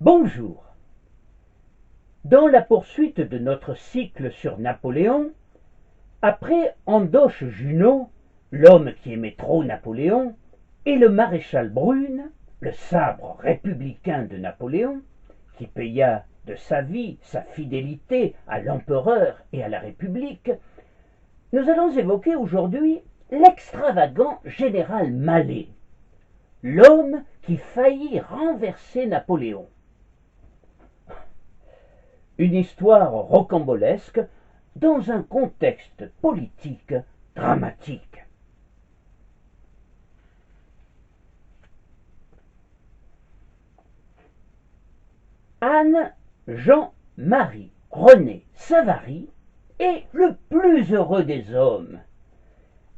Bonjour. Dans la poursuite de notre cycle sur Napoléon, après Andoche Junot, l'homme qui aimait trop Napoléon, et le maréchal Brune, le sabre républicain de Napoléon, qui paya de sa vie sa fidélité à l'empereur et à la République, nous allons évoquer aujourd'hui l'extravagant général Mallet, l'homme qui faillit renverser Napoléon. Une histoire rocambolesque dans un contexte politique dramatique. Anne Jean-Marie René Savary est le plus heureux des hommes.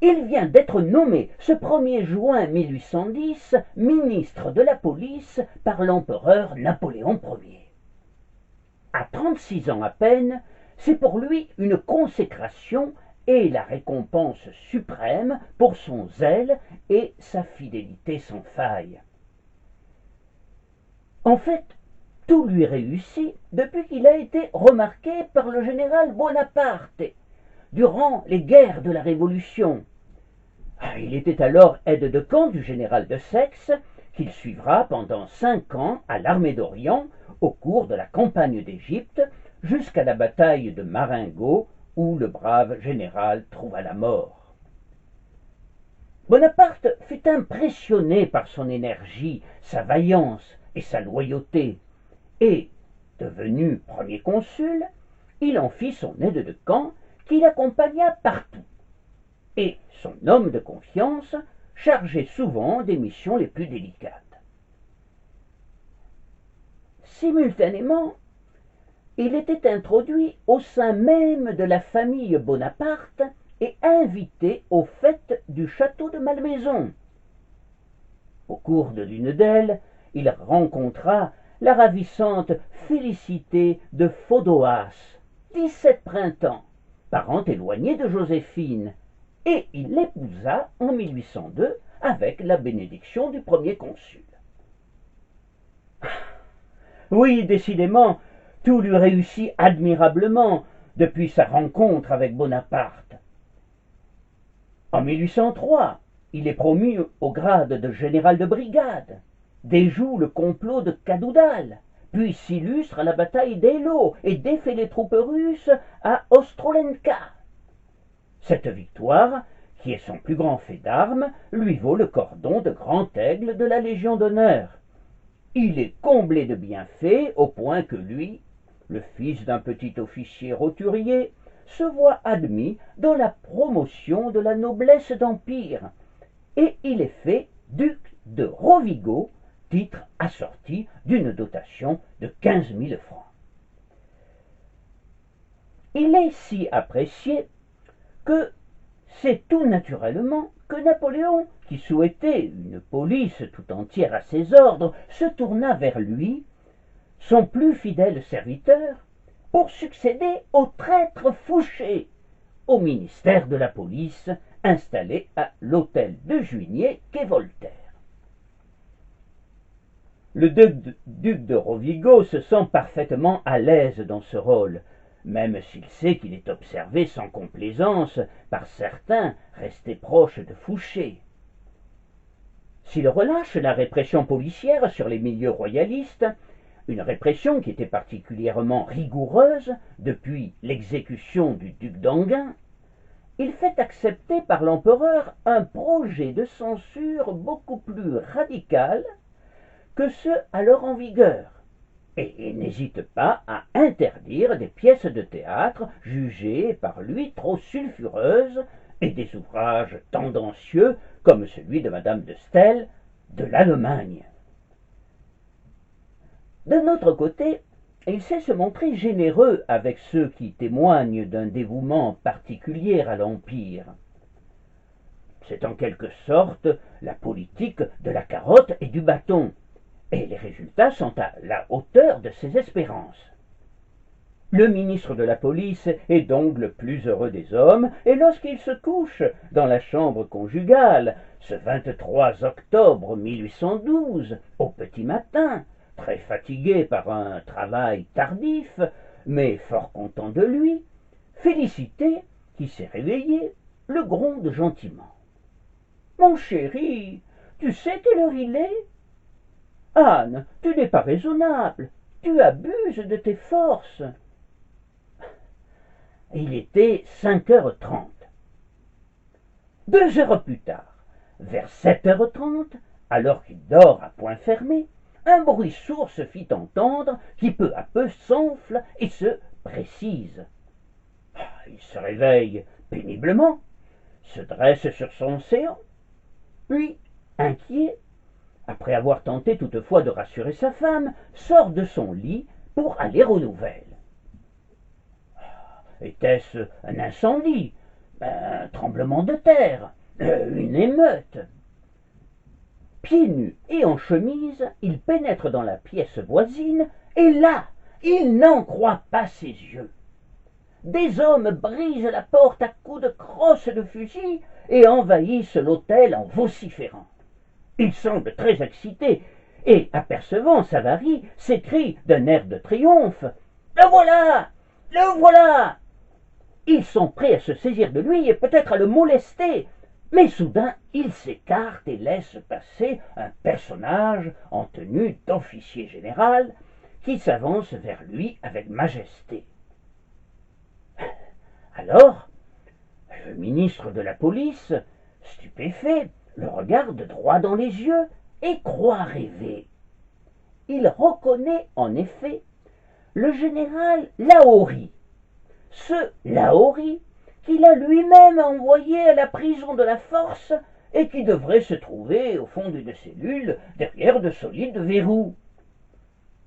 Il vient d'être nommé ce 1er juin 1810 ministre de la police par l'empereur Napoléon Ier. À 36 ans à peine, c'est pour lui une consécration et la récompense suprême pour son zèle et sa fidélité sans faille. En fait, tout lui réussit depuis qu'il a été remarqué par le général Bonaparte durant les guerres de la Révolution. Il était alors aide de camp du général de Saxe, qu'il suivra pendant 5 ans à l'armée d'Orient au cours de la campagne d'Égypte jusqu'à la bataille de Marengo où le brave général trouva la mort. Bonaparte fut impressionné par son énergie, sa vaillance et sa loyauté, et, devenu premier consul, il en fit son aide de camp qui l'accompagna partout, et son homme de confiance, chargé souvent des missions les plus délicates. Simultanément, il était introduit au sein même de la famille Bonaparte et invité aux fêtes du château de Malmaison. Au cours de l'une d'elles, il rencontra la ravissante Félicité de Faudoas, 17 printemps, parente éloignée de Joséphine, et il l'épousa en 1802 avec la bénédiction du premier consul. Oui, décidément, tout lui réussit admirablement depuis sa rencontre avec Bonaparte. En 1803, il est promu au grade de général de brigade, déjoue le complot de Cadoudal, puis s'illustre à la bataille d'Eylau et défait les troupes russes à Ostrolenka. Cette victoire, qui est son plus grand fait d'armes, lui vaut le cordon de grand aigle de la Légion d'honneur. Il est comblé de bienfaits au point que lui, le fils d'un petit officier roturier, se voit admis dans la promotion de la noblesse d'Empire, et il est fait duc de Rovigo, titre assorti d'une dotation de 15 000 francs. Il est si apprécié que c'est tout naturellement que Napoléon, qui souhaitait une police tout entière à ses ordres, se tourna vers lui, son plus fidèle serviteur, pour succéder au traître Fouché, au ministère de la police installé à l'hôtel de Juigné quai Voltaire. Le duc de Rovigo se sent parfaitement à l'aise dans ce rôle, même s'il sait qu'il est observé sans complaisance par certains restés proches de Fouché. S'il relâche la répression policière sur les milieux royalistes, une répression qui était particulièrement rigoureuse depuis l'exécution du duc d'Enghien, il fait accepter par l'empereur un projet de censure beaucoup plus radical que ceux alors en vigueur, et il n'hésite pas à interdire des pièces de théâtre jugées par lui trop sulfureuses et des ouvrages tendancieux comme celui de Madame de Staël de l'Allemagne. D'un autre côté, il sait se montrer généreux avec ceux qui témoignent d'un dévouement particulier à l'Empire. C'est en quelque sorte la politique de la carotte et du bâton, et les résultats sont à la hauteur de ses espérances. Le ministre de la police est donc le plus heureux des hommes, et lorsqu'il se couche dans la chambre conjugale, ce 23 octobre 1812, au petit matin, très fatigué par un travail tardif, mais fort content de lui, Félicité, qui s'est réveillée, le gronde gentiment. « Mon chéri, tu sais quelle heure il est? Anne, tu n'es pas raisonnable, tu abuses de tes forces. » Il était 5h30. 2 heures plus tard, vers 7h30, alors qu'il dort à point fermé, un bruit sourd se fit entendre qui peu à peu s'enfle et se précise. Il se réveille péniblement, se dresse sur son séant, puis, inquiet, après avoir tenté toutefois de rassurer sa femme, sort de son lit pour aller aux nouvelles. Était-ce un incendie, un tremblement de terre, une émeute? Pieds nus et en chemise, il pénètre dans la pièce voisine, et là, il n'en croit pas ses yeux. Des hommes brisent la porte à coups de crosse de fusil et envahissent l'hôtel en vociférant. Il semble très excité et, apercevant Savary, s'écrie d'un air de triomphe: « Le voilà! Le voilà !» Ils sont prêts à se saisir de lui et peut-être à le molester, mais soudain il s'écarte et laisse passer un personnage en tenue d'officier général qui s'avance vers lui avec majesté. Alors, le ministre de la police, stupéfait, le regarde droit dans les yeux et croit rêver. Il reconnaît en effet le général Lahorie, ce Lahorie qu'il a lui-même envoyé à la prison de la Force et qui devrait se trouver au fond d'une cellule derrière de solides verrous.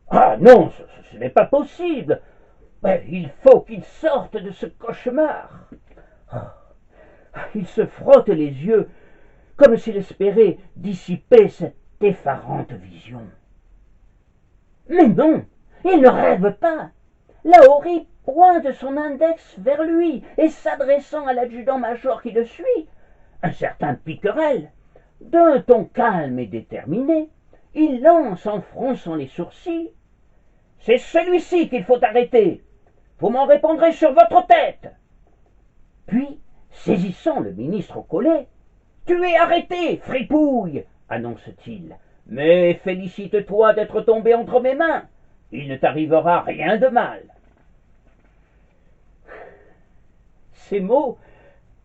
Ah non, ce n'est pas possible. Il faut qu'il sorte de ce cauchemar. Il se frotte les yeux comme s'il espérait dissiper cette effarante vision. Mais non, il ne rêve pas. Lahorie pointe son index vers lui et s'adressant à l'adjudant-major qui le suit, un certain Piquerel, d'un ton calme et déterminé, il lance en fronçant les sourcils: « C'est celui-ci qu'il faut arrêter. Vous m'en répondrez sur votre tête. » Puis, saisissant le ministre au collet: « Tu es arrêté, fripouille, annonce-t-il, mais félicite-toi d'être tombé entre mes mains. Il ne t'arrivera rien de mal. » Ces mots,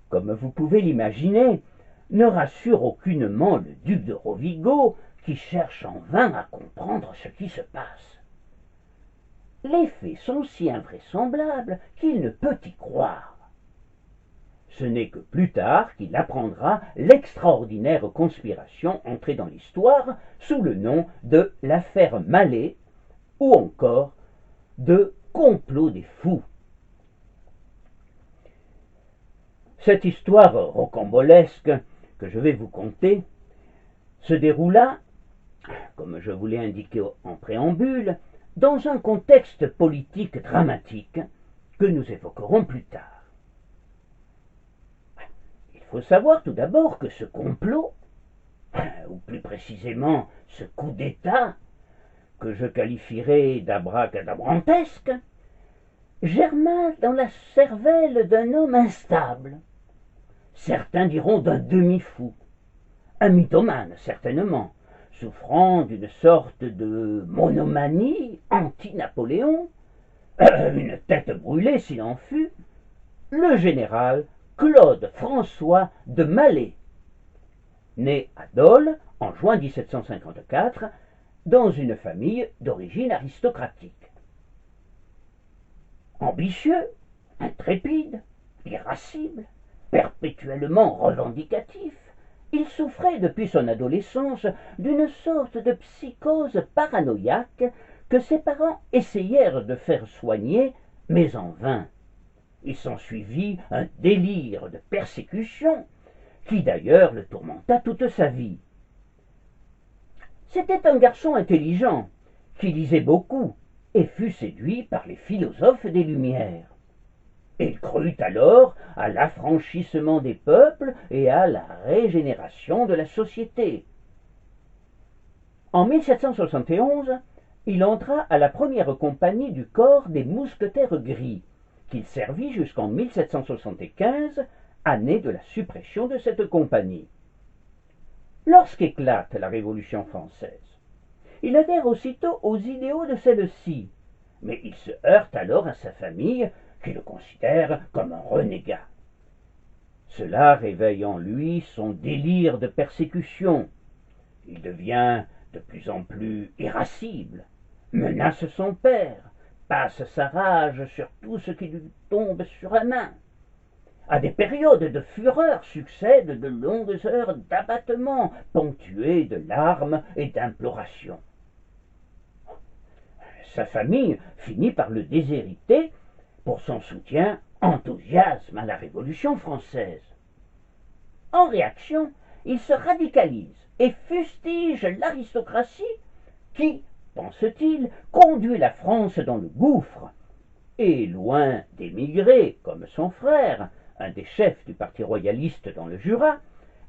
comme vous pouvez l'imaginer, ne rassurent aucunement le duc de Rovigo, qui cherche en vain à comprendre ce qui se passe. Les faits sont si invraisemblables qu'il ne peut y croire. Ce n'est que plus tard qu'il apprendra l'extraordinaire conspiration entrée dans l'histoire sous le nom de l'affaire Mallet ou encore de complot des fous. Cette histoire rocambolesque que je vais vous conter se déroula, comme je vous l'ai indiqué en préambule, dans un contexte politique dramatique que nous évoquerons plus tard. Il faut savoir tout d'abord que ce complot, ou plus précisément ce coup d'État, que je qualifierais d'abracadabrantesque, germa dans la cervelle d'un homme instable. Certains diront d'un demi-fou, un mythomane certainement, souffrant d'une sorte de monomanie anti-Napoléon, une tête brûlée s'il en fut, le général Claude François de Mallet, né à Dole en juin 1754 dans une famille d'origine aristocratique. Ambitieux, intrépide, irascible, perpétuellement revendicatif, il souffrait depuis son adolescence d'une sorte de psychose paranoïaque que ses parents essayèrent de faire soigner, mais en vain. Il s'ensuivit un délire de persécution qui d'ailleurs le tourmenta toute sa vie. C'était un garçon intelligent qui lisait beaucoup et fut séduit par les philosophes des Lumières. Il crut alors à l'affranchissement des peuples et à la régénération de la société. En 1771, il entra à la première compagnie du corps des mousquetaires gris, qu'il servit jusqu'en 1775, année de la suppression de cette compagnie. Lorsqu'éclate la Révolution française, il adhère aussitôt aux idéaux de celle-ci, mais il se heurte alors à sa famille, qui le considère comme un renégat. Cela réveille en lui son délire de persécution. Il devient de plus en plus irascible, menace son père, passe sa rage sur tout ce qui lui tombe sur la main. À des périodes de fureur succèdent de longues heures d'abattement, ponctuées de larmes et d'implorations. Sa famille finit par le déshériter pour son soutien enthousiasme à la Révolution française. En réaction, il se radicalise et fustige l'aristocratie qui, pense-t-il, conduit la France dans le gouffre. Et loin d'émigrer, comme son frère, un des chefs du parti royaliste dans le Jura,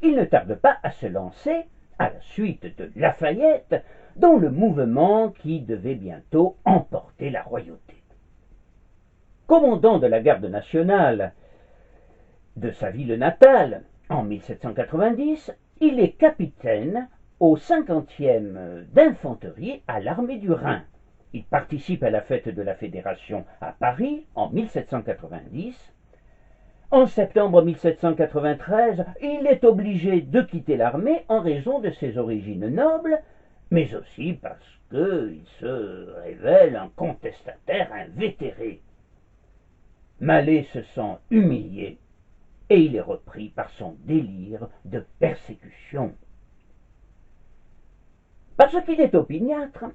il ne tarde pas à se lancer, à la suite de Lafayette, dans le mouvement qui devait bientôt emporter la royauté. Commandant de la garde nationale de sa ville natale, en 1790, il est capitaine au 50e d'infanterie à l'armée du Rhin. Il participe à la fête de la Fédération à Paris en 1790. En septembre 1793, il est obligé de quitter l'armée en raison de ses origines nobles, mais aussi parce qu'il se révèle un contestataire invétéré. Mallet se sent humilié et il est repris par son délire de persécution. Parce qu'il est opiniâtre,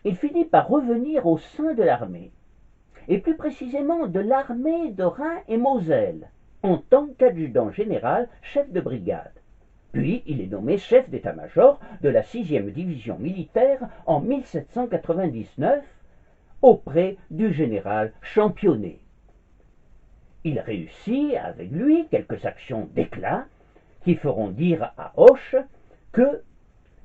il finit par revenir au sein de l'armée, et plus précisément de l'armée de Rhin et Moselle, en tant qu'adjudant général chef de brigade. Puis il est nommé chef d'état-major de la 6e division militaire en 1799, auprès du général Championnet. Il réussit avec lui quelques actions d'éclat qui feront dire à Hoche que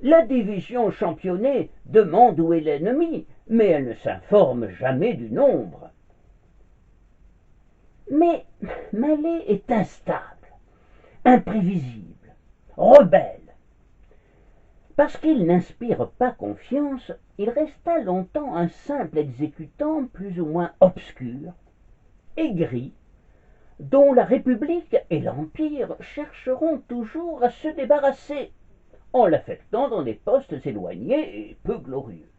la division Championnet demande où est l'ennemi, mais elle ne s'informe jamais du nombre. Mais Mallet est instable, imprévisible, rebelle. Parce qu'il n'inspire pas confiance, il resta longtemps un simple exécutant plus ou moins obscur, aigri, dont la République et l'Empire chercheront toujours à se débarrasser, en l'affectant dans des postes éloignés et peu glorieux.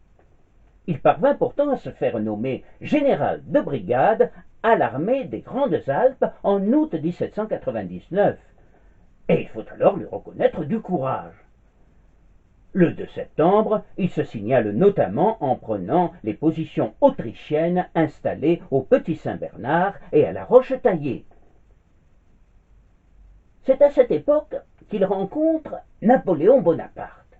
Il parvint pourtant à se faire nommer général de brigade à l'armée des Grandes Alpes en août 1799, et il faut alors lui reconnaître du courage. Le 2 septembre, il se signale notamment en prenant les positions autrichiennes installées au Petit-Saint-Bernard et à la Roche-Taillée. C'est à cette époque qu'il rencontre Napoléon Bonaparte,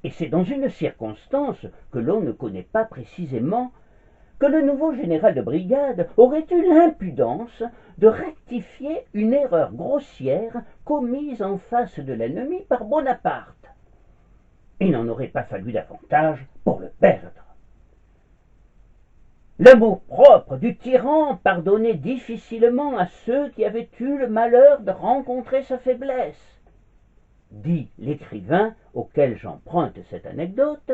et c'est dans une circonstance que l'on ne connaît pas précisément que le nouveau général de brigade aurait eu l'impudence de rectifier une erreur grossière commise en face de l'ennemi par Bonaparte. Il n'en aurait pas fallu davantage pour le perdre. L'amour-propre du tyran pardonnait difficilement à ceux qui avaient eu le malheur de rencontrer sa faiblesse, dit l'écrivain auquel j'emprunte cette anecdote,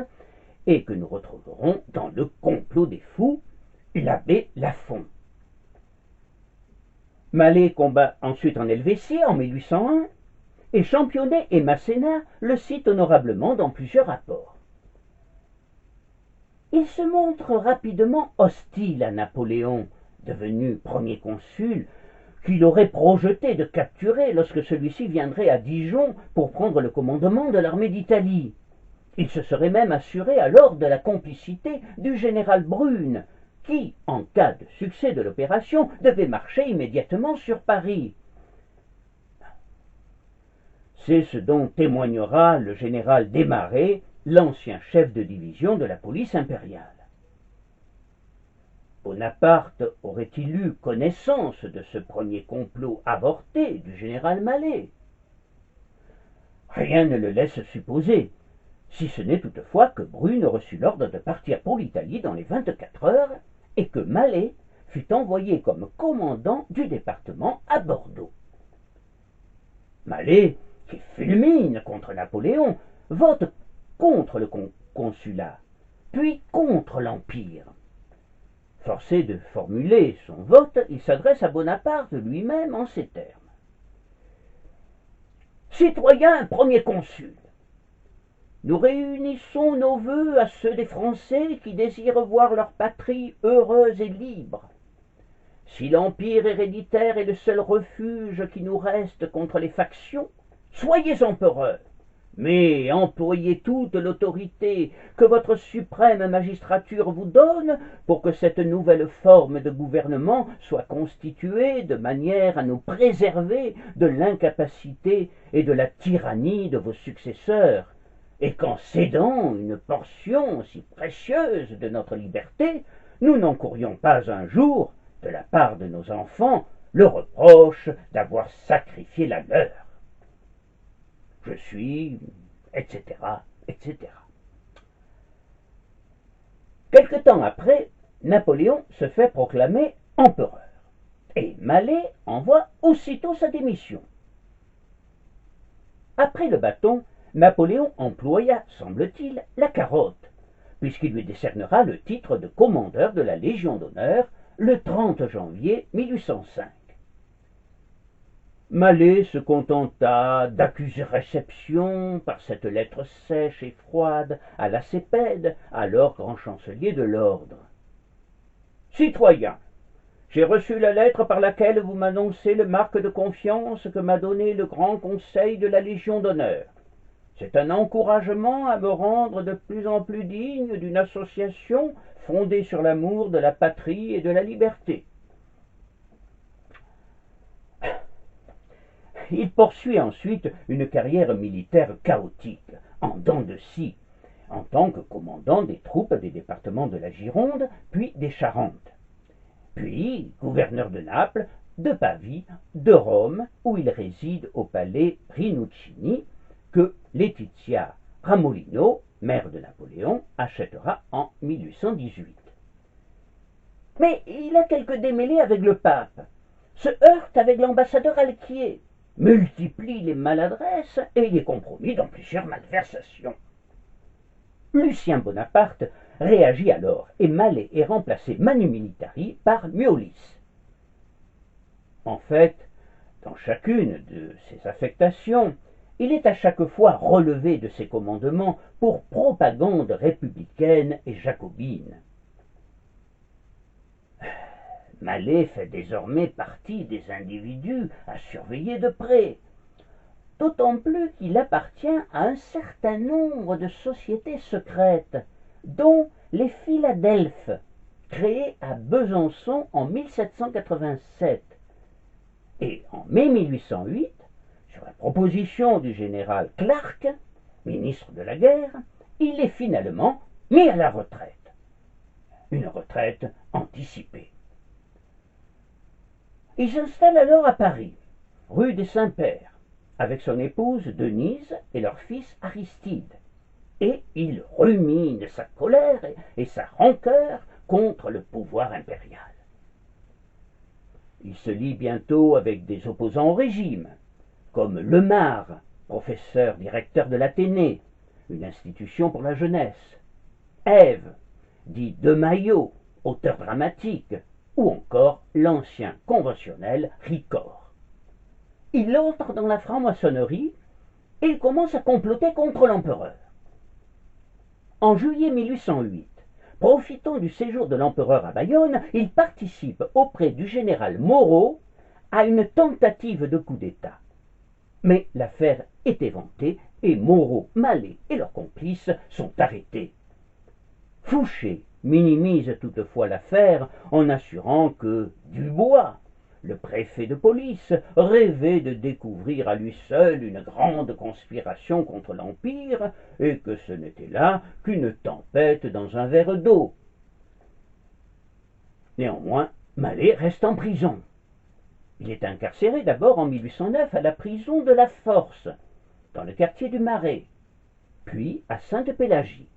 et que nous retrouverons dans Le Complot des fous, l'abbé Lafont. Mallet combat ensuite en Helvétie en 1801, et Championnet et Masséna le citent honorablement dans plusieurs rapports. Il se montre rapidement hostile à Napoléon, devenu premier consul, qu'il aurait projeté de capturer lorsque celui-ci viendrait à Dijon pour prendre le commandement de l'armée d'Italie. Il se serait même assuré alors de la complicité du général Brune, qui, en cas de succès de l'opération, devait marcher immédiatement sur Paris. C'est ce dont témoignera le général Desmarets, l'ancien chef de division de la police impériale. Bonaparte aurait-il eu connaissance de ce premier complot avorté du général Mallet? Rien ne le laisse supposer. si ce n'est toutefois que Brune reçut l'ordre de partir pour l'Italie dans les 24 heures et que Mallet fut envoyé comme commandant du département à Bordeaux. Mallet, qui fulmine contre Napoléon, vote contre le consulat, puis contre l'Empire. Forcé de formuler son vote, il s'adresse à Bonaparte lui-même en ces termes. Citoyen premier consul, nous réunissons nos vœux à ceux des Français qui désirent voir leur patrie heureuse et libre. Si l'empire héréditaire est le seul refuge qui nous reste contre les factions, soyez empereur, mais employez toute l'autorité que votre suprême magistrature vous donne pour que cette nouvelle forme de gouvernement soit constituée de manière à nous préserver de l'incapacité et de la tyrannie de vos successeurs, et qu'en cédant une portion si précieuse de notre liberté, nous n'encourions pas un jour, de la part de nos enfants, le reproche d'avoir sacrifié la leur. Je suis, etc., etc. Quelque temps après, Napoléon se fait proclamer empereur, et Mallet envoie aussitôt sa démission. Après le bâton, Napoléon employa, semble-t-il, la carotte, puisqu'il lui décernera le titre de commandeur de la Légion d'honneur le 30 janvier 1805. Mallet se contenta d'accuser réception par cette lettre sèche et froide à Lacépède, alors grand chancelier de l'ordre. Citoyen, j'ai reçu la lettre par laquelle vous m'annoncez le marque de confiance que m'a donné le Grand Conseil de la Légion d'honneur. C'est un encouragement à me rendre de plus en plus digne d'une association fondée sur l'amour de la patrie et de la liberté. Il poursuit ensuite une carrière militaire chaotique, en dents de scie, en tant que commandant des troupes des départements de la Gironde, puis des Charentes, puis gouverneur de Naples, de Pavie, de Rome, où il réside au palais Rinuccini, que Laetitia Ramolino, mère de Napoléon, achètera en 1818. Mais il a quelques démêlés avec le pape, se heurte avec l'ambassadeur Alquier, multiplie les maladresses et il est compromis dans plusieurs malversations. Lucien Bonaparte réagit alors et Mallet est remplacé manu militari par Miolis. En fait, dans chacune de ces affectations, il est à chaque fois relevé de ses commandements pour propagande républicaine et jacobine. Mallet fait désormais partie des individus à surveiller de près, d'autant plus qu'il appartient à un certain nombre de sociétés secrètes, dont les Philadelphes, créées à Besançon en 1787. Et en mai 1808, sur la proposition du général Clark, ministre de la guerre, il est finalement mis à la retraite. Une retraite anticipée. Il s'installe alors à Paris, rue des Saints-Pères, avec son épouse Denise et leur fils Aristide, et il rumine sa colère et sa rancœur contre le pouvoir impérial. Il se lie bientôt avec des opposants au régime, comme Lemare, professeur directeur de l'Athénée, une institution pour la jeunesse, Ève, dit de Maillot, auteur dramatique, ou encore l'ancien conventionnel Ricord. Il entre dans la franc-maçonnerie et il commence à comploter contre l'empereur. En juillet 1808, profitant du séjour de l'empereur à Bayonne, il participe auprès du général Moreau à une tentative de coup d'État. Mais l'affaire est éventée et Moreau, Mallet et leurs complices sont arrêtés. Fouché minimise toutefois l'affaire en assurant que Dubois, le préfet de police, rêvait de découvrir à lui seul une grande conspiration contre l'Empire et que ce n'était là qu'une tempête dans un verre d'eau. Néanmoins, Mallet reste en prison. Il est incarcéré d'abord en 1809 à la prison de la Force, dans le quartier du Marais. puis à Sainte-Pélagie.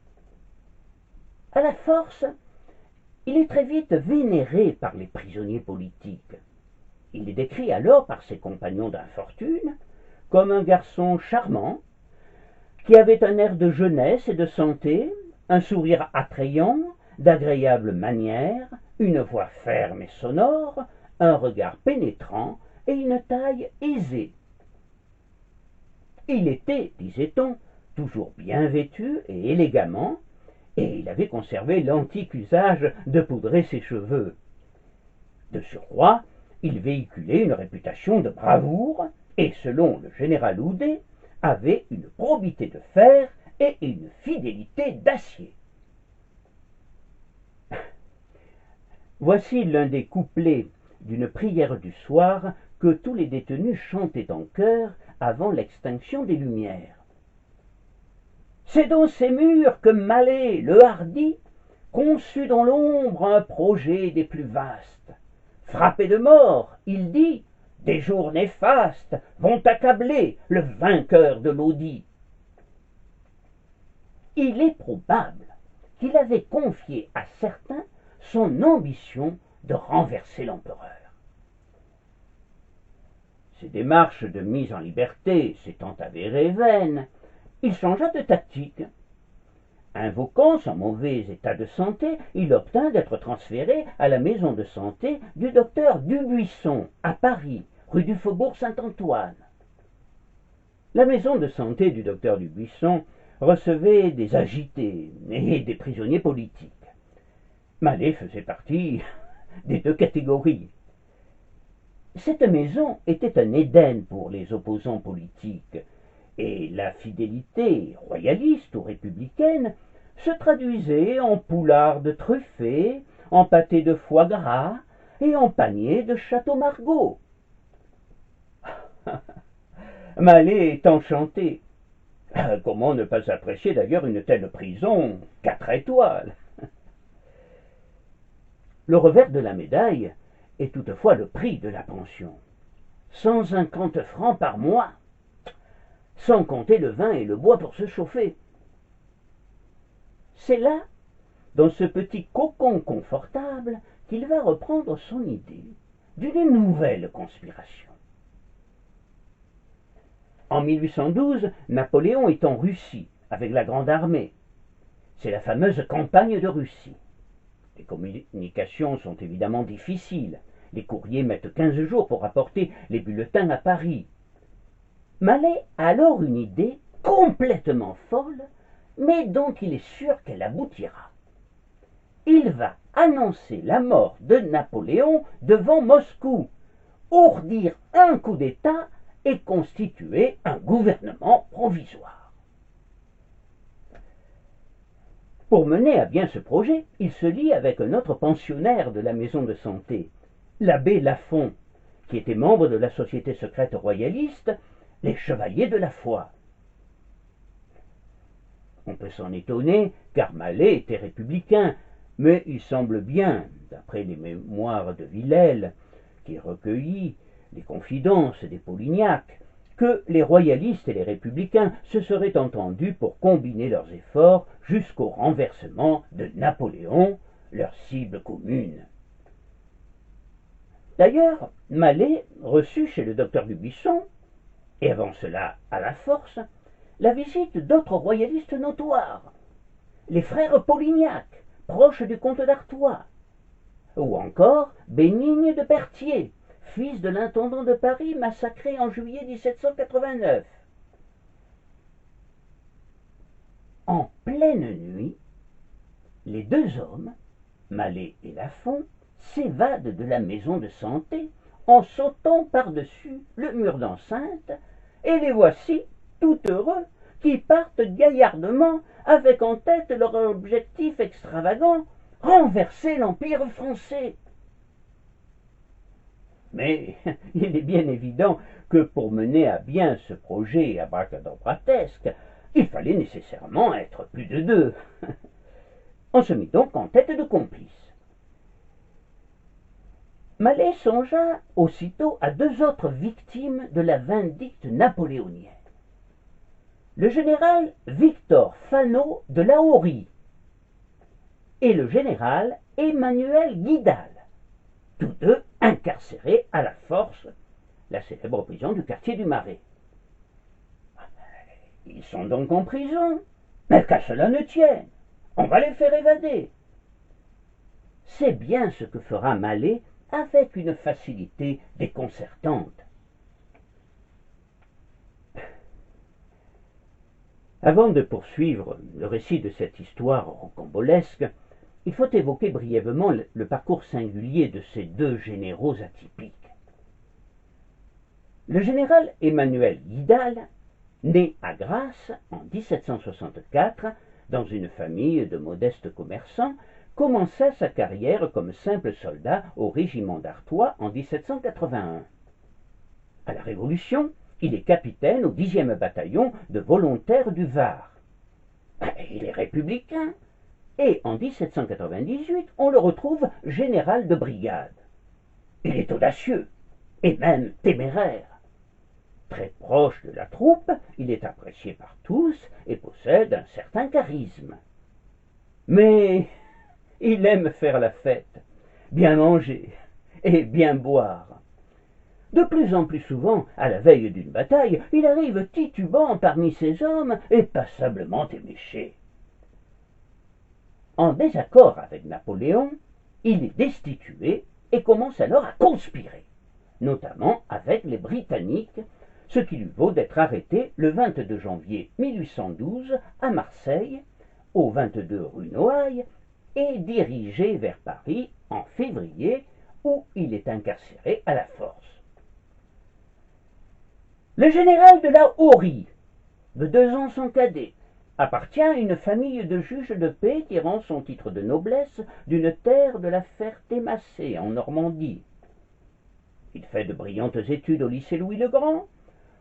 À la force, il est très vite vénéré par les prisonniers politiques. Il est décrit alors par ses compagnons d'infortune comme un garçon charmant, qui avait un air de jeunesse et de santé, un sourire attrayant, d'agréables manières, une voix ferme et sonore, un regard pénétrant et une taille aisée. Il était, disait-on, toujours bien vêtu et élégamment, et il avait conservé l'antique usage de poudrer ses cheveux. De surcroît, il véhiculait une réputation de bravoure, et selon le général Oudet, avait une probité de fer et une fidélité d'acier. Voici l'un des couplets d'une prière du soir que tous les détenus chantaient en chœur avant l'extinction des Lumières. C'est dans ces murs que Mallet, le hardi, conçut dans l'ombre un projet des plus vastes. Frappé de mort, il dit, des jours néfastes vont accabler le vainqueur de Lodi. Il est probable qu'il avait confié à certains son ambition de renverser l'empereur. Ses démarches de mise en liberté s'étant avérées vaines, il changea de tactique. Invoquant son mauvais état de santé, il obtint d'être transféré à la maison de santé du docteur Dubuisson, à Paris, rue du Faubourg Saint-Antoine. La maison de santé du docteur Dubuisson recevait des agités et des prisonniers politiques. Mallet faisait partie des deux catégories. Cette maison était un Éden pour les opposants politiques, et la fidélité royaliste ou républicaine se traduisait en poulardes truffées, en pâté de foie gras et en paniers de Château Margaux. Mallet est enchanté. Comment ne pas apprécier d'ailleurs une telle prison 4 étoiles? Le revers de la médaille est toutefois le prix de la pension. 150 francs par mois, sans compter le vin et le bois pour se chauffer. C'est là, dans ce petit cocon confortable, qu'il va reprendre son idée d'une nouvelle conspiration. En 1812, Napoléon est en Russie avec la Grande Armée. C'est la fameuse campagne de Russie. Les communications sont évidemment difficiles. Les courriers mettent 15 jours pour apporter les bulletins à Paris. Mallet a alors une idée complètement folle, mais dont il est sûr qu'elle aboutira. Il va annoncer la mort de Napoléon devant Moscou, ourdir un coup d'État et constituer un gouvernement provisoire. Pour mener à bien ce projet, il se lie avec un autre pensionnaire de la maison de santé, l'abbé Lafont, qui était membre de la société secrète royaliste, les Chevaliers de la Foi. On peut s'en étonner, car Mallet était républicain, mais il semble bien, d'après les mémoires de Villèle, qui recueillit les confidences des Polignac, que les royalistes et les républicains se seraient entendus pour combiner leurs efforts jusqu'au renversement de Napoléon, leur cible commune. D'ailleurs, Mallet reçut chez le docteur Dubuisson, et avant cela à la Force, la visite d'autres royalistes notoires, les frères Polignac, proches du comte d'Artois, ou encore Bénigne de Berthier, fils de l'intendant de Paris massacré en juillet 1789. En pleine nuit, les deux hommes, Mallet et Lafont, s'évadent de la maison de santé en sautant par-dessus le mur d'enceinte, et les voici, tout heureux, qui partent gaillardement avec en tête leur objectif extravagant, renverser l'Empire français. Mais il est bien évident que pour mener à bien ce projet abracadabratesque, il fallait nécessairement être plus de deux. On se mit donc en tête de complices. Mallet songea aussitôt à deux autres victimes de la vindicte napoléonienne. le général Victor Fano de la Horie et le général Emmanuel Guidal, tous deux incarcérés à la force, la célèbre prison du quartier du Marais. Ils sont donc en prison, mais qu'à cela ne tienne, on va les faire évader. C'est bien ce que fera Mallet avec une facilité déconcertante. Avant de poursuivre le récit de cette histoire rocambolesque, il faut évoquer brièvement le parcours singulier de ces deux généraux atypiques. Le général Emmanuel Guidal, né à Grasse en 1764, dans une famille de modestes commerçants, commença sa carrière comme simple soldat au régiment d'Artois en 1781. À la Révolution, il est capitaine au 10e bataillon de volontaires du Var. Il est républicain et en 1798, on le retrouve général de brigade. Il est audacieux et même téméraire. Très proche de la troupe, il est apprécié par tous et possède un certain charisme. Mais il aime faire la fête, bien manger et bien boire. De plus en plus souvent, à la veille d'une bataille, il arrive titubant parmi ses hommes et passablement éméché. En désaccord avec Napoléon, il est destitué et commence alors à conspirer, notamment avec les Britanniques, ce qui lui vaut d'être arrêté le 22 janvier 1812 à Marseille, au 22 rue Noailles, et dirigé vers Paris en février, où il est incarcéré à la force. Le général de la Horie, de 2 ans son cadet, appartient à une famille de juges de paix tirant son titre de noblesse d'une terre de la Ferté-Macé en Normandie. Il fait de brillantes études au lycée Louis-le-Grand,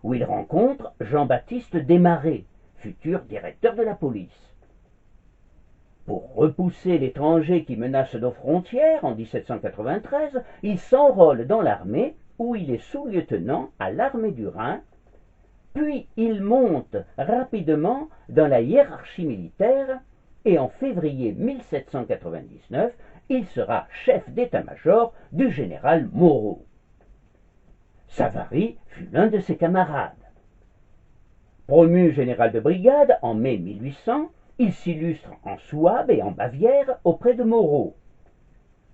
où il rencontre Jean-Baptiste Desmarets, futur directeur de la police. Pour repousser l'étranger qui menace nos frontières en 1793, il s'enrôle dans l'armée où il est sous-lieutenant à l'armée du Rhin, puis il monte rapidement dans la hiérarchie militaire et en février 1799, il sera chef d'état-major du général Moreau. Savary fut l'un de ses camarades. Promu général de brigade en mai 1800, il s'illustre en Souabe et en Bavière auprès de Moreau.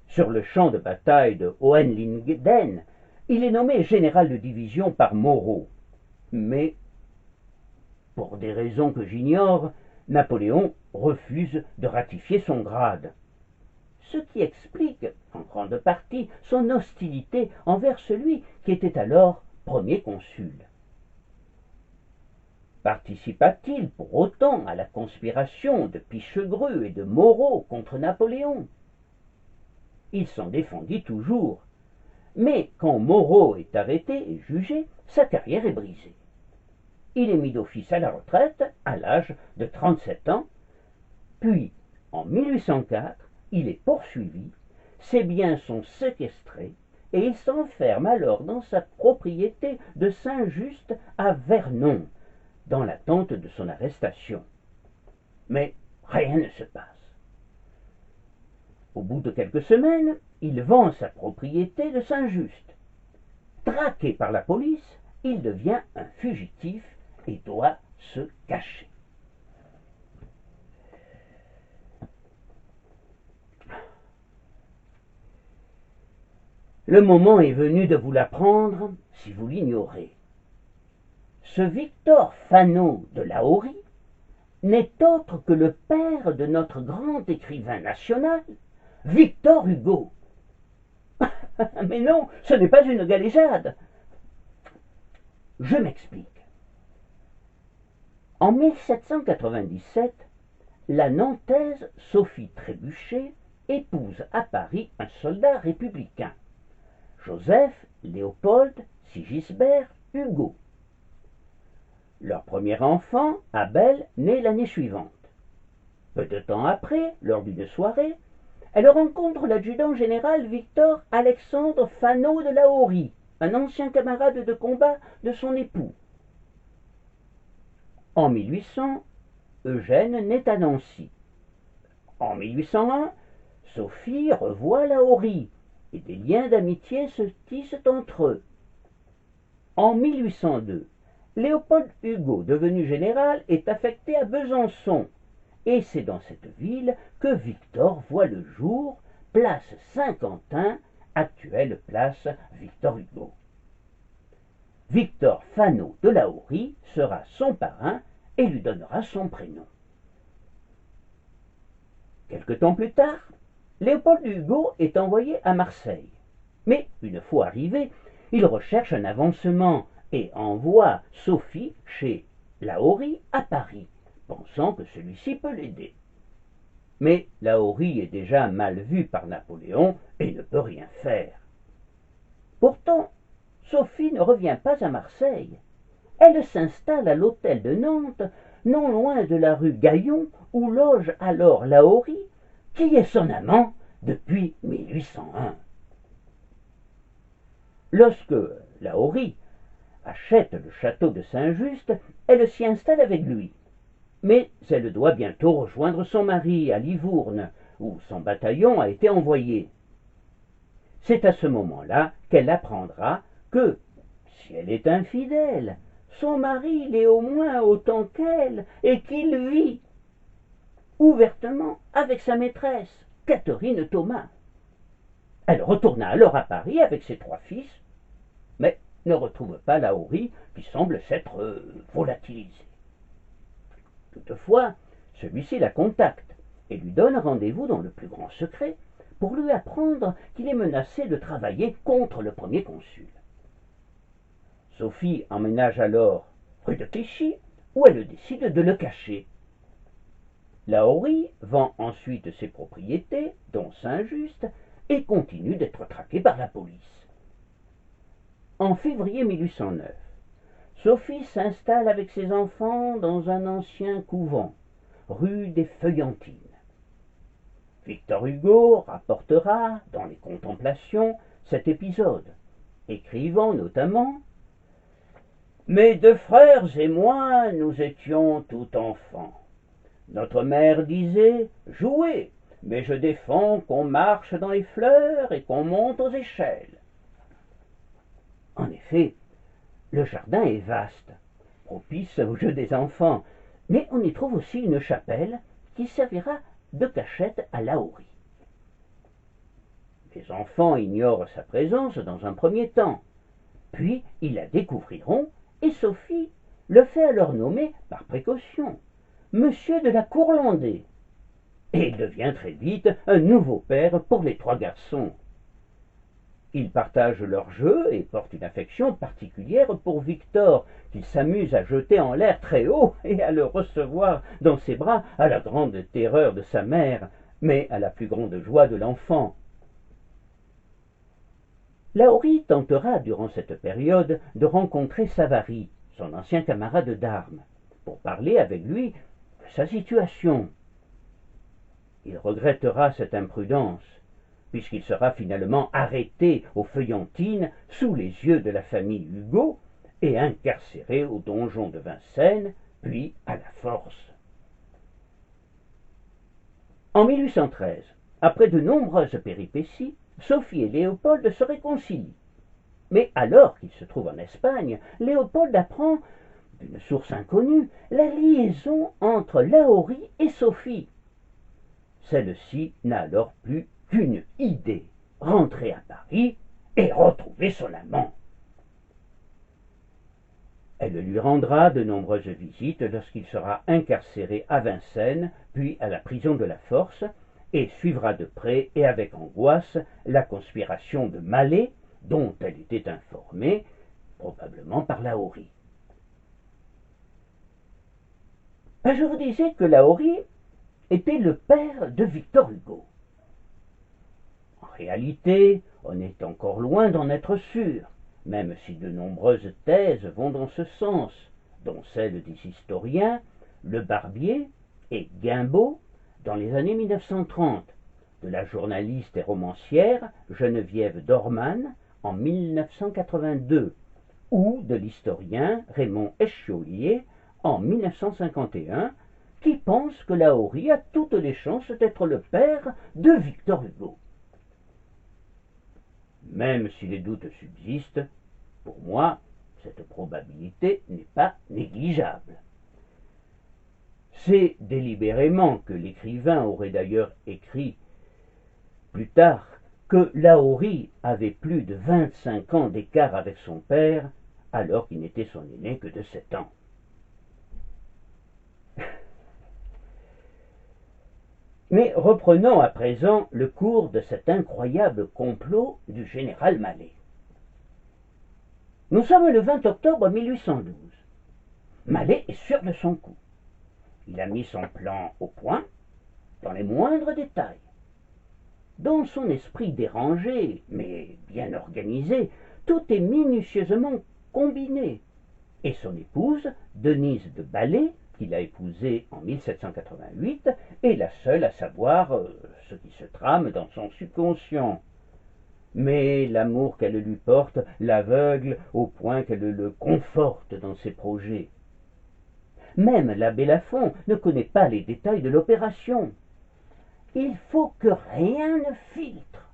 Sur le champ de bataille de Hohenlinden, il est nommé général de division par Moreau. Mais, pour des raisons que j'ignore, Napoléon refuse de ratifier son grade. Ce qui explique, en grande partie, son hostilité envers celui qui était alors premier consul. Participa-t-il pour autant à la conspiration de Pichegru et de Moreau contre Napoléon? Il s'en défendit toujours, mais quand Moreau est arrêté et jugé, sa carrière est brisée. Il est mis d'office à la retraite à l'âge de 37 ans, puis en 1804, il est poursuivi, ses biens sont séquestrés et il s'enferme alors dans sa propriété de Saint-Just à Vernon, dans l'attente de son arrestation. Mais rien ne se passe. Au bout de quelques semaines, il vend sa propriété de Saint-Just. Traqué par la police, il devient un fugitif et doit se cacher. Le moment est venu de vous l'apprendre si vous l'ignorez. Ce Victor Fano de la Horie n'est autre que le père de notre grand écrivain national, Victor Hugo. Mais non, ce n'est pas une galéjade. Je m'explique. En 1797, la Nantaise Sophie Trébuchet épouse à Paris un soldat républicain, Joseph Léopold Sigisbert Hugo. Leur premier enfant, Abel, naît l'année suivante. Peu de temps après, lors d'une soirée, elle rencontre l'adjudant général Victor Alexandre Fano de la Horie, un ancien camarade de combat de son époux. En 1800, Eugène naît à Nancy. En 1801, Sophie revoit Lahorie et des liens d'amitié se tissent entre eux. En 1802, Léopold Hugo, devenu général, est affecté à Besançon et c'est dans cette ville que Victor voit le jour, place Saint-Quentin, actuelle place Victor Hugo. Victor Fano de Lahorie sera son parrain et lui donnera son prénom. Quelque temps plus tard, Léopold Hugo est envoyé à Marseille. Mais, une fois arrivé, il recherche un avancement et envoie Sophie chez Lahorie à Paris, pensant que celui-ci peut l'aider. Mais Lahorie est déjà mal vu par Napoléon et ne peut rien faire. Pourtant, Sophie ne revient pas à Marseille. Elle s'installe à l'hôtel de Nantes, non loin de la rue Gaillon, où loge alors Lahorie, qui est son amant depuis 1801. Lorsque Lahorie achète le château de Saint-Just, elle s'y installe avec lui. Mais elle doit bientôt rejoindre son mari à Livourne, où son bataillon a été envoyé. C'est à ce moment-là qu'elle apprendra que, si elle est infidèle, son mari l'est au moins autant qu'elle et qu'il vit ouvertement avec sa maîtresse, Catherine Thomas. Elle retourna alors à Paris avec ses 3 fils, mais ne retrouve pas Lahorie qui semble s'être volatilisé. Toutefois, celui-ci la contacte et lui donne rendez-vous dans le plus grand secret pour lui apprendre qu'il est menacé de travailler contre le premier consul. Sophie emménage alors rue de Clichy, où elle décide de le cacher. Lahorie vend ensuite ses propriétés, dont Saint-Just, et continue d'être traquée par la police. En février 1809, Sophie s'installe avec ses enfants dans un ancien couvent, rue des Feuillantines. Victor Hugo rapportera, dans les Contemplations, cet épisode, écrivant notamment « Mes 2 frères et moi, nous étions tout enfants. Notre mère disait « Jouez, mais je défends qu'on marche dans les fleurs et qu'on monte aux échelles. » En effet, le jardin est vaste, propice au jeu des enfants, mais on y trouve aussi une chapelle qui servira de cachette à Lahorie. Les enfants ignorent sa présence dans un premier temps, puis ils la découvriront et Sophie le fait alors nommer par précaution Monsieur de la Courlandais, et il devient très vite un nouveau père pour les 3 garçons. Ils partagent leur jeu et portent une affection particulière pour Victor, qu'il s'amuse à jeter en l'air très haut et à le recevoir dans ses bras à la grande terreur de sa mère, mais à la plus grande joie de l'enfant. Lahorie tentera durant cette période de rencontrer Savary, son ancien camarade d'armes, pour parler avec lui de sa situation. Il regrettera cette imprudence, puisqu'il sera finalement arrêté aux Feuillantines sous les yeux de la famille Hugo et incarcéré au donjon de Vincennes, puis à la Force. En 1813, après de nombreuses péripéties, Sophie et Léopold se réconcilient. Mais alors qu'il se trouve en Espagne, Léopold apprend, d'une source inconnue, la liaison entre Lahorie et Sophie. Celle-ci n'a alors plus qu'une idée, rentrer à Paris et retrouver son amant. Elle lui rendra de nombreuses visites lorsqu'il sera incarcéré à Vincennes, puis à la prison de la Force, et suivra de près et avec angoisse la conspiration de Mallet, dont elle était informée, probablement par Lahorie. Je vous disais que Lahorie était le père de Victor Hugo. En réalité, on est encore loin d'en être sûr, même si de nombreuses thèses vont dans ce sens, dont celle des historiens Le Barbier et Guimbaud dans les années 1930, de la journaliste et romancière Geneviève Dorman en 1982, ou de l'historien Raymond Escholier en 1951, qui pense que Lahorie a toutes les chances d'être le père de Victor Hugo. Même si les doutes subsistent, pour moi, cette probabilité n'est pas négligeable. C'est délibérément que l'écrivain aurait d'ailleurs écrit plus tard que Lahorie avait plus de 25 ans d'écart avec son père, alors qu'il n'était son aîné que de 7 ans. Mais reprenons à présent le cours de cet incroyable complot du général Mallet. Nous sommes le 20 octobre 1812. Mallet est sûr de son coup. Il a mis son plan au point, dans les moindres détails. Dans son esprit dérangé, mais bien organisé, tout est minutieusement combiné. Et son épouse, Denise de Ballet, qu'il a épousée en 1788, est la seule à savoir ce qui se trame dans son subconscient. Mais l'amour qu'elle lui porte l'aveugle au point qu'elle le conforte dans ses projets. Même l'abbé Lafont ne connaît pas les détails de l'opération. Il faut que rien ne filtre.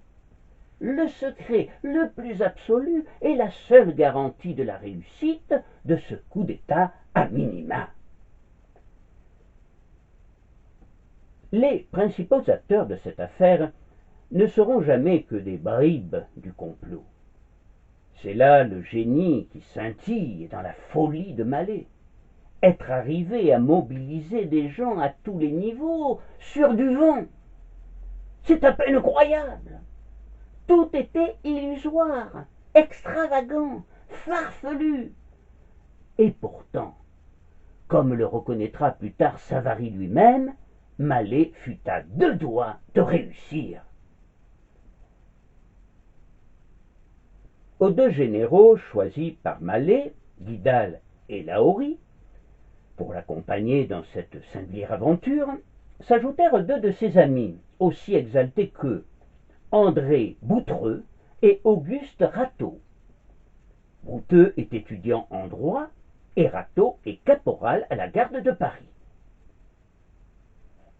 Le secret le plus absolu est la seule garantie de la réussite de ce coup d'État à minima. Les principaux acteurs de cette affaire ne seront jamais que des bribes du complot. C'est là le génie qui scintille dans la folie de Mallet. Être arrivé à mobiliser des gens à tous les niveaux, sur du vent, c'est à peine croyable. Tout était illusoire, extravagant, farfelu. Et pourtant, comme le reconnaîtra plus tard Savary lui-même, Mallet fut à 2 doigts de réussir. Aux 2 généraux choisis par Mallet, Guidal et Lahorie, pour l'accompagner dans cette singulière aventure, s'ajoutèrent 2 de ses amis, aussi exaltés qu'eux, André Boutreux et Auguste Rateau. Boutreux est étudiant en droit et Rateau est caporal à la garde de Paris.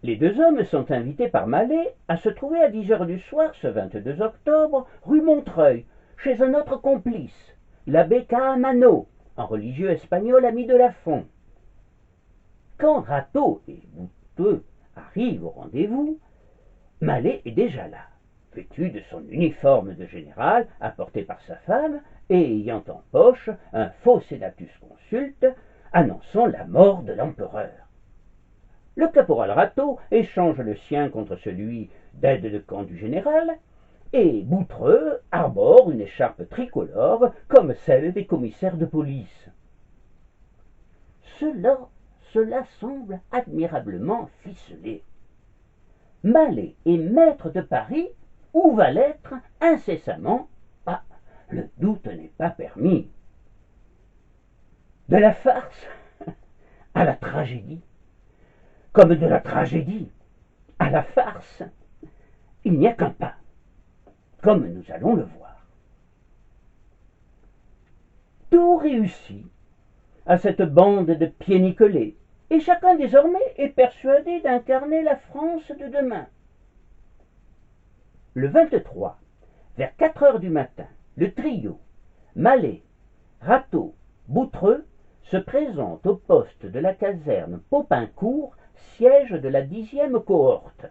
Les 2 hommes sont invités par Mallet à se trouver à 10 heures du soir, ce 22 octobre, rue Montreuil, chez un autre complice, l'abbé Caamano, un religieux espagnol ami de Lafont. Quand Rateau et Boutreux arrivent au rendez-vous, Mallet est déjà là, vêtu de son uniforme de général apporté par sa femme et ayant en poche un faux sénatus consulte annonçant la mort de l'empereur. Le caporal Rateau échange le sien contre celui d'aide de camp du général, et Boutreux arbore une écharpe tricolore comme celle des commissaires de police. Cela semble admirablement ficelé. Mallet est maître de Paris, ou va l'être incessamment. Ah, le doute n'est pas permis. De la farce à la tragédie, comme de la tragédie à la farce, il n'y a qu'un pas, comme nous allons le voir. Tout réussit à cette bande de pieds-nickelés, et chacun désormais est persuadé d'incarner la France de demain. Le 23, vers 4 heures du matin, le trio Mallet, Rateau, Boutreux se présente au poste de la caserne Popincourt, siège de la 10e cohorte.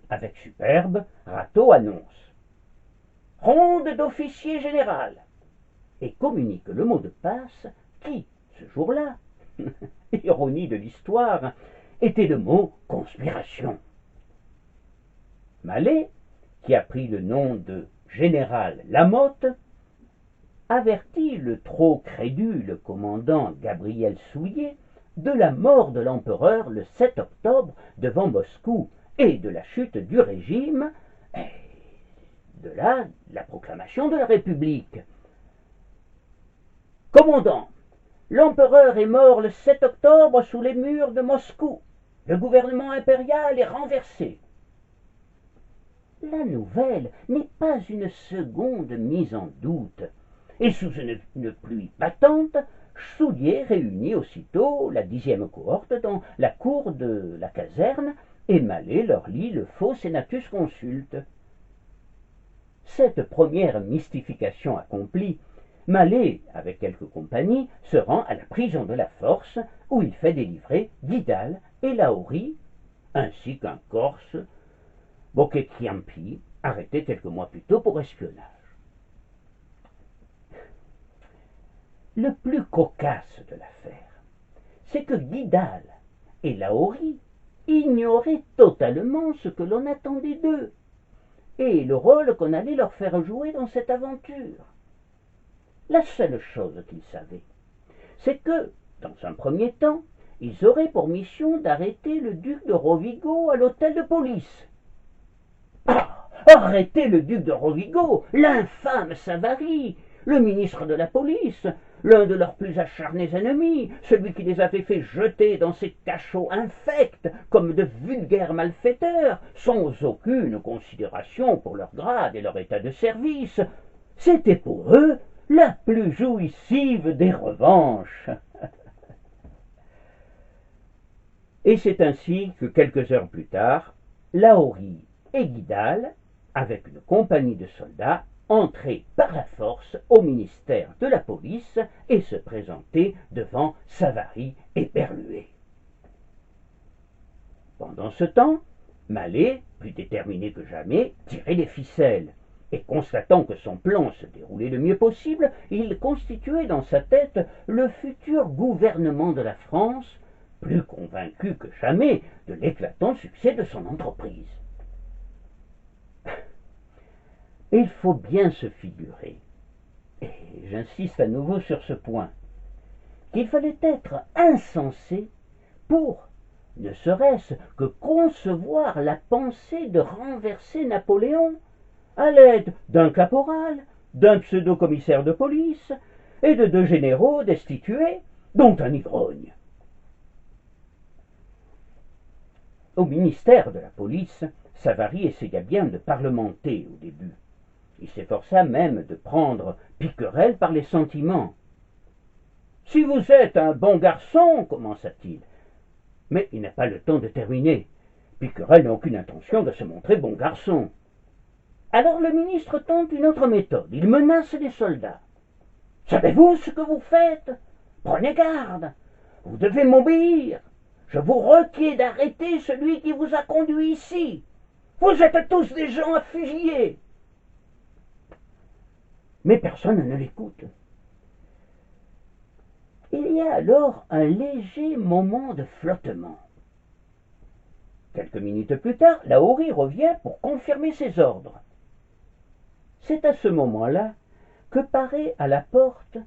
Avec superbe, Rateau annonce « Ronde d'officier général » et communique le mot de passe qui, ce jour-là, ironie de l'histoire, était le mot « conspiration ». Mallet, qui a pris le nom de général Lamotte, avertit le trop crédule commandant Gabriel Souillet de la mort de l'empereur le 7 octobre devant Moscou et de la chute du régime, et de là la proclamation de la République. Commandant, l'empereur est mort le 7 octobre sous les murs de Moscou. Le gouvernement impérial est renversé. La nouvelle n'est pas une seconde mise en doute, et sous une pluie battante, Soulier réunit aussitôt la 10e cohorte dans la cour de la caserne et Mallet leur lit le faux Senatus Consulte. Cette première mystification accomplie, Mallet, avec quelques compagnies, se rend à la prison de la Force, où il fait délivrer Guidal et Lauri, ainsi qu'un Corse, Bocchechiampi, arrêté quelques mois plus tôt pour espionnage. Le plus cocasse de l'affaire, c'est que Guidal et Lauri ignoraient totalement ce que l'on attendait d'eux et le rôle qu'on allait leur faire jouer dans cette aventure. La seule chose qu'ils savaient, c'est que, dans un premier temps, ils auraient pour mission d'arrêter le duc de Rovigo à l'hôtel de police. Ah, arrêter le duc de Rovigo, l'infâme Savary, le ministre de la police, l'un de leurs plus acharnés ennemis, celui qui les avait fait jeter dans ces cachots infects comme de vulgaires malfaiteurs, sans aucune considération pour leur grade et leur état de service, c'était pour eux la plus jouissive des revanches. Et c'est ainsi que quelques heures plus tard, Lauri et Guidal, avec une compagnie de soldats, entraient par la force au ministère de la police et se présentaient devant Savary et Berluet. Pendant ce temps, Mallet, plus déterminé que jamais, tirait les ficelles, et constatant que son plan se déroulait le mieux possible, il constituait dans sa tête le futur gouvernement de la France, plus convaincu que jamais de l'éclatant succès de son entreprise. Il faut bien se figurer, et j'insiste à nouveau sur ce point, qu'il fallait être insensé pour, ne serait-ce que concevoir la pensée de renverser Napoléon à l'aide d'un caporal, d'un pseudo-commissaire de police et de 2 généraux destitués, dont un ivrogne. Au ministère de la police, Savary essaya bien de parlementer au début. Il s'efforça même de prendre Piquerel par les sentiments. « Si vous êtes un bon garçon, commença-t-il. Mais il n'a pas le temps de terminer. Piquerel n'a aucune intention de se montrer bon garçon. Alors le ministre tente une autre méthode. Il menace les soldats. « Savez-vous ce que vous faites? Prenez garde. Vous devez m'obéir. Je vous requiers d'arrêter celui qui vous a conduit ici. Vous êtes tous des gens à fusiller. » Mais personne ne l'écoute. Il y a alors un léger moment de flottement. Quelques minutes plus tard, Lauri revient pour confirmer ses ordres. C'est à ce moment-là que paraît à la porte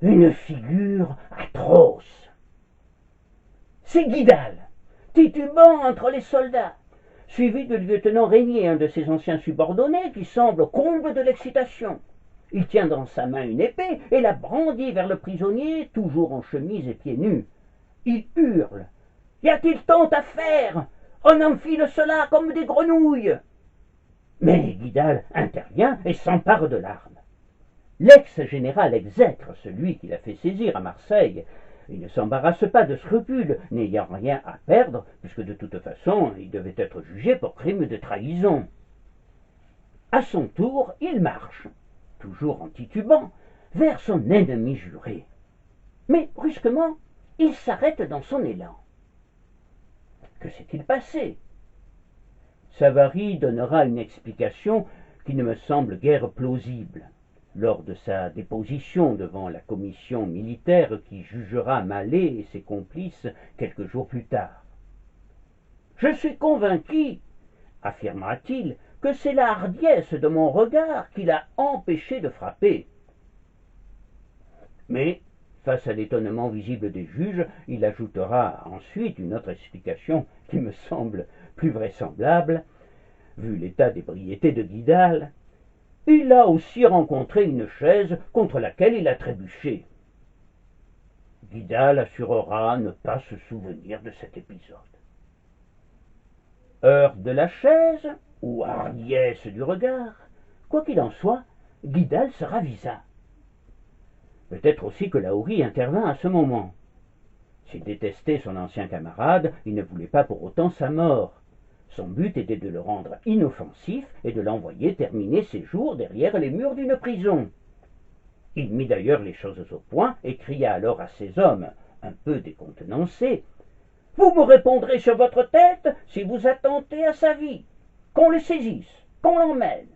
une figure atroce. C'est Guidal, titubant entre les soldats, suivi du lieutenant Régnier, un de ses anciens subordonnés, qui semble au comble de l'excitation. Il tient dans sa main une épée et la brandit vers le prisonnier, toujours en chemise et pieds nus. Il hurle. « Y a-t-il tant à faire? On enfile cela comme des grenouilles !» Mais Guidal intervient et s'empare de l'arme. L'ex-général exècre celui qui l'a fait saisir à Marseille. Il ne s'embarrasse pas de scrupules, n'ayant rien à perdre, puisque de toute façon il devait être jugé pour crime de trahison. À son tour, il marche, toujours en titubant, vers son ennemi juré. Mais brusquement, il s'arrête dans son élan. Que s'est-il passé? Savary donnera une explication qui ne me semble guère plausible. Lors de sa déposition devant la commission militaire qui jugera Mallet et ses complices quelques jours plus tard. « Je suis convaincu, affirmera-t-il, que c'est la hardiesse de mon regard qui l'a empêché de frapper. » Mais, face à l'étonnement visible des juges, il ajoutera ensuite une autre explication qui me semble plus vraisemblable, vu l'état d'ébriété de Guidal. Il a aussi rencontré une chaise contre laquelle il a trébuché. Guidal assurera ne pas se souvenir de cet épisode. Heure de la chaise ou hardiesse du regard, quoi qu'il en soit, Guidal se ravisa. Peut-être aussi que la hourrie intervint à ce moment. S'il détestait son ancien camarade, il ne voulait pas pour autant sa mort. Son but était de le rendre inoffensif et de l'envoyer terminer ses jours derrière les murs d'une prison. Il mit d'ailleurs les choses au point et cria alors à ses hommes, un peu décontenancés: « Vous me répondrez sur votre tête si vous attentez à sa vie. Qu'on le saisisse, qu'on l'emmène. »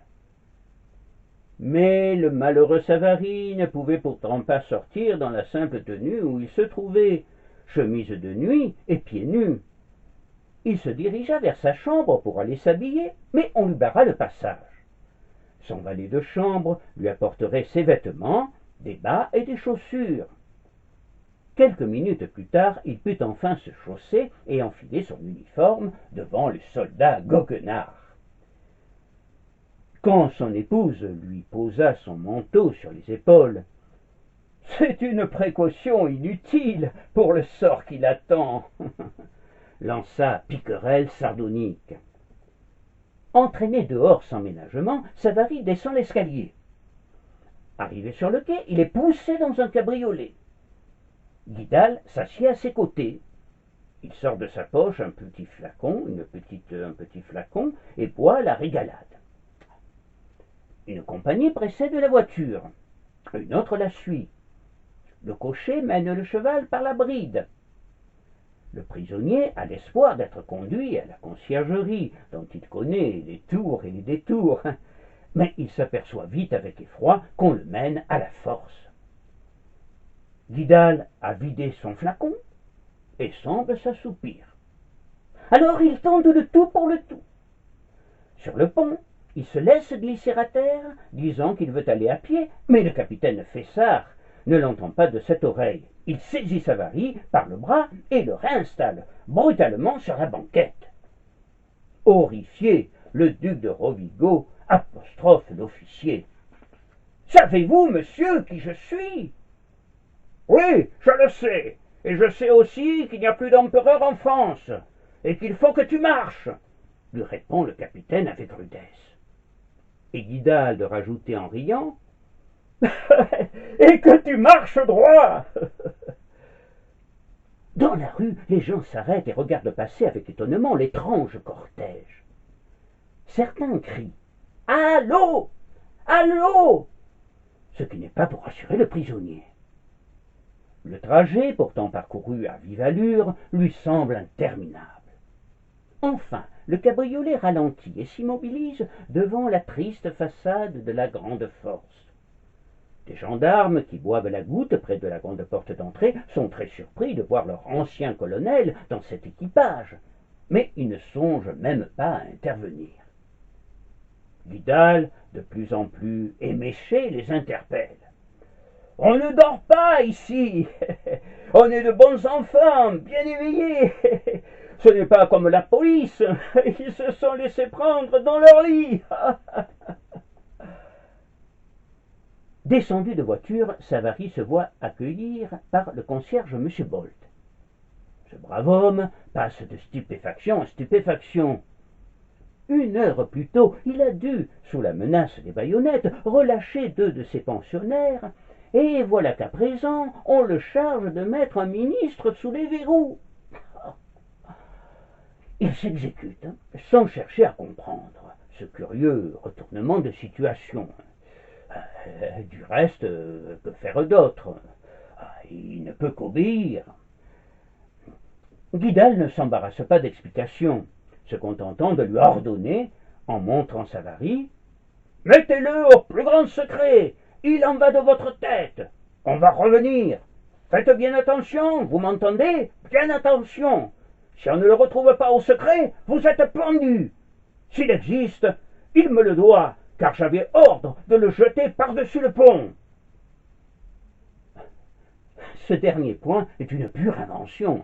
Mais le malheureux Savary ne pouvait pourtant pas sortir dans la simple tenue où il se trouvait, chemise de nuit et pieds nus. Il se dirigea vers sa chambre pour aller s'habiller, mais on lui barra le passage. Son valet de chambre lui apporterait ses vêtements, des bas et des chaussures. Quelques minutes plus tard, il put enfin se chausser et enfiler son uniforme devant le soldat goguenard. Quand son épouse lui posa son manteau sur les épaules, « C'est une précaution inutile pour le sort qui l'attend !» lança Piquerel sardonique. Entraîné dehors sans ménagement, Savary descend l'escalier. Arrivé sur le quai, il est poussé dans un cabriolet. Guidal s'assied à ses côtés. Il sort de sa poche un petit flacon, un petit flacon, et boit la régalade. Une compagnie précède la voiture. Une autre la suit. Le cocher mène le cheval par la bride. Le prisonnier a l'espoir d'être conduit à la conciergerie, dont il connaît les tours et les détours, mais il s'aperçoit vite avec effroi qu'on le mène à la force. Guidal a vidé son flacon et semble s'assoupir. Alors il tente le tout pour le tout. Sur le pont, il se laisse glisser à terre, disant qu'il veut aller à pied, mais le capitaine Fessard ne l'entend pas de cette oreille. Il saisit Savary par le bras et le réinstalle brutalement sur la banquette. Horrifié, le duc de Rovigo apostrophe l'officier. « Savez-vous, monsieur, qui je suis ?»« Oui, je le sais, et je sais aussi qu'il n'y a plus d'empereur en France, et qu'il faut que tu marches, » lui répond le capitaine avec rudesse. Et Guidal de rajouter en riant: « Et que tu marches droit !» Dans la rue, les gens s'arrêtent et regardent passer avec étonnement l'étrange cortège. Certains crient « Allô ! Allô !» ce qui n'est pas pour rassurer le prisonnier. Le trajet, pourtant parcouru à vive allure, lui semble interminable. Enfin, le cabriolet ralentit et s'immobilise devant la triste façade de la grande force. Des gendarmes qui boivent la goutte près de la grande porte d'entrée sont très surpris de voir leur ancien colonel dans cet équipage, mais ils ne songent même pas à intervenir. Guidal, de plus en plus éméché, les interpelle. « On ne dort pas ici, on est de bons enfants, bien éveillés. Ce n'est pas comme la police, ils se sont laissés prendre dans leur lit. » Descendu de voiture, Savary se voit accueillir par le concierge M. Bolt. Ce brave homme passe de stupéfaction en stupéfaction. 1 heure plus tôt, il a dû, sous la menace des baïonnettes, relâcher 2 de ses pensionnaires, et voilà qu'à présent, on le charge de mettre un ministre sous les verrous. Il s'exécute, sans chercher à comprendre ce curieux retournement de situation. Du reste, que faire d'autre? Il ne peut qu'obéir. Guidal ne s'embarrasse pas d'explications, se contentant de lui ordonner, en montrant Savary: « Mettez-le au plus grand secret, il en va de votre tête. On va revenir. Faites bien attention, vous m'entendez? Bien attention. Si on ne le retrouve pas au secret, vous êtes pendu. S'il existe, il me le doit, car j'avais ordre de le jeter par-dessus le pont. » Ce dernier point est une pure invention.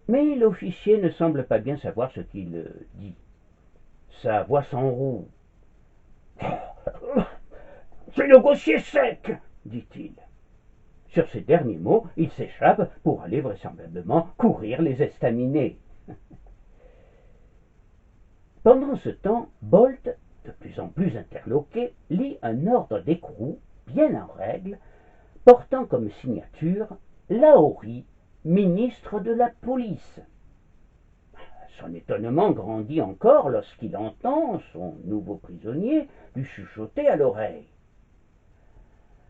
Mais l'officier ne semble pas bien savoir ce qu'il dit. Sa voix s'enroue. « C'est négocié sec, dit-il. Sur ces derniers mots, il s'échappe pour aller vraisemblablement courir les estaminets. Pendant ce temps, Bolt, de plus en plus interloqué, lit un ordre d'écrou, bien en règle, comme signature Lahorie, ministre de la police. Son étonnement grandit encore lorsqu'il entend son nouveau prisonnier lui chuchoter à l'oreille.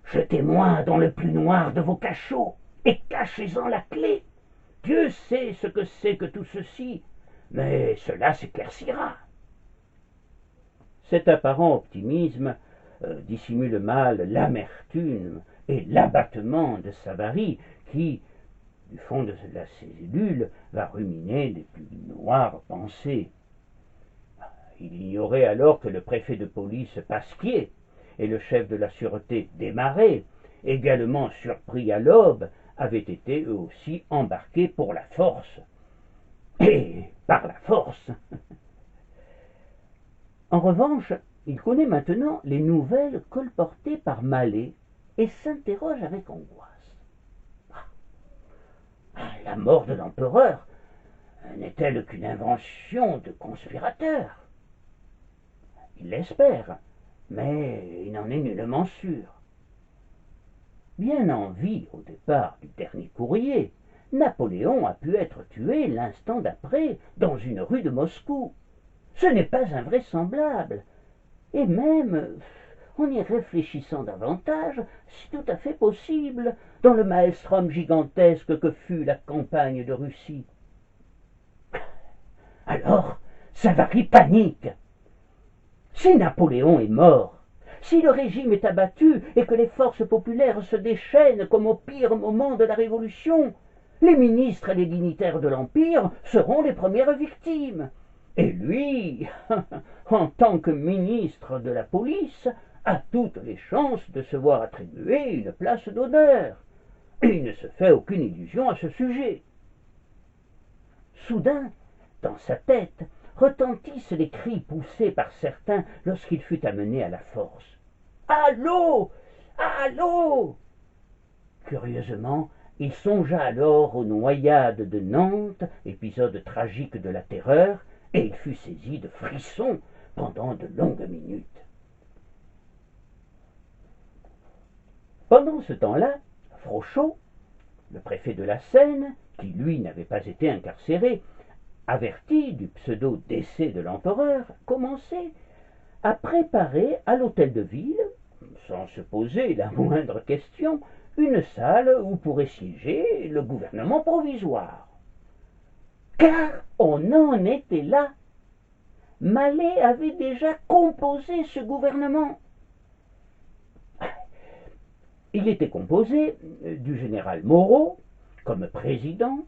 Jetez-moi dans le plus noir de vos cachots et cachez-en la clé. Dieu sait ce que c'est que tout ceci, mais cela s'éclaircira. Cet apparent optimisme dissimule mal l'amertume et l'abattement de Savary qui, du fond de la cellule, va ruminer les plus noires pensées. Il ignorait alors que le préfet de police Pasquier et le chef de la sûreté Desmarais, également surpris à l'aube, avaient été eux aussi embarqués pour la force. Et par la force. En revanche, il connaît maintenant les nouvelles colportées par Mallet et s'interroge avec angoisse. La mort de l'empereur n'est-elle qu'une invention de conspirateurs? Il l'espère, mais il n'en est nullement sûr. Bien en vie au départ du dernier courrier, Napoléon a pu être tué l'instant d'après dans une rue de Moscou. Ce n'est pas invraisemblable, et même, en y réfléchissant davantage, c'est tout à fait possible dans le maelstrom gigantesque que fut la campagne de Russie. Alors, Savary panique. Si Napoléon est mort, si le régime est abattu et que les forces populaires se déchaînent comme au pire moment de la Révolution, les ministres et les dignitaires de l'Empire seront les premières victimes. Et lui, en tant que ministre de la police, a toutes les chances de se voir attribuer une place d'honneur. Et il ne se fait aucune illusion à ce sujet. Soudain, dans sa tête, retentissent les cris poussés par certains lorsqu'il fut amené à la force. « Allô! Allô !» Curieusement, il songea alors aux noyades de Nantes, épisode tragique de la terreur, et il fut saisi de frissons pendant de longues minutes. Pendant ce temps-là, Frochot, le préfet de la Seine, qui lui n'avait pas été incarcéré, averti du pseudo-décès de l'empereur, commençait à préparer à l'hôtel de ville, sans se poser la moindre question, une salle où pourrait siéger le gouvernement provisoire. Car on en était là. Mallet avait déjà composé ce gouvernement. Il était composé du général Moreau comme président,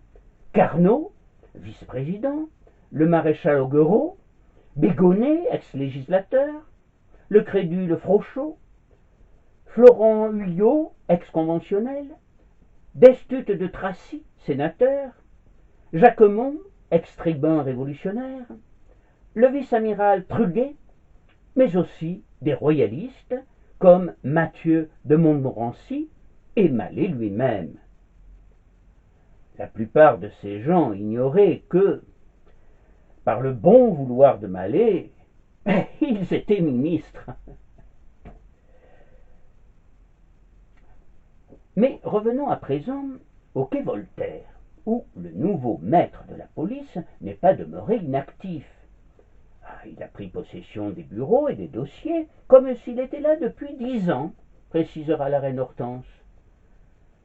Carnot, vice-président, le maréchal Auguereau, Bégonnet, ex-législateur, le crédule Frochot, Florent Huyot, ex-conventionnel, Destut de Tracy, sénateur, Jacquemont, ex-tribun révolutionnaire, le vice-amiral Truguet, mais aussi des royalistes comme Mathieu de Montmorency et Mallet lui-même. La plupart de ces gens ignoraient que, par le bon vouloir de Mallet, ils étaient ministres. Mais revenons à présent au quai Voltaire, où le nouveau maître de la police n'est pas demeuré inactif. Il a pris possession des bureaux et des dossiers comme s'il était là depuis 10 ans, précisera la reine Hortense.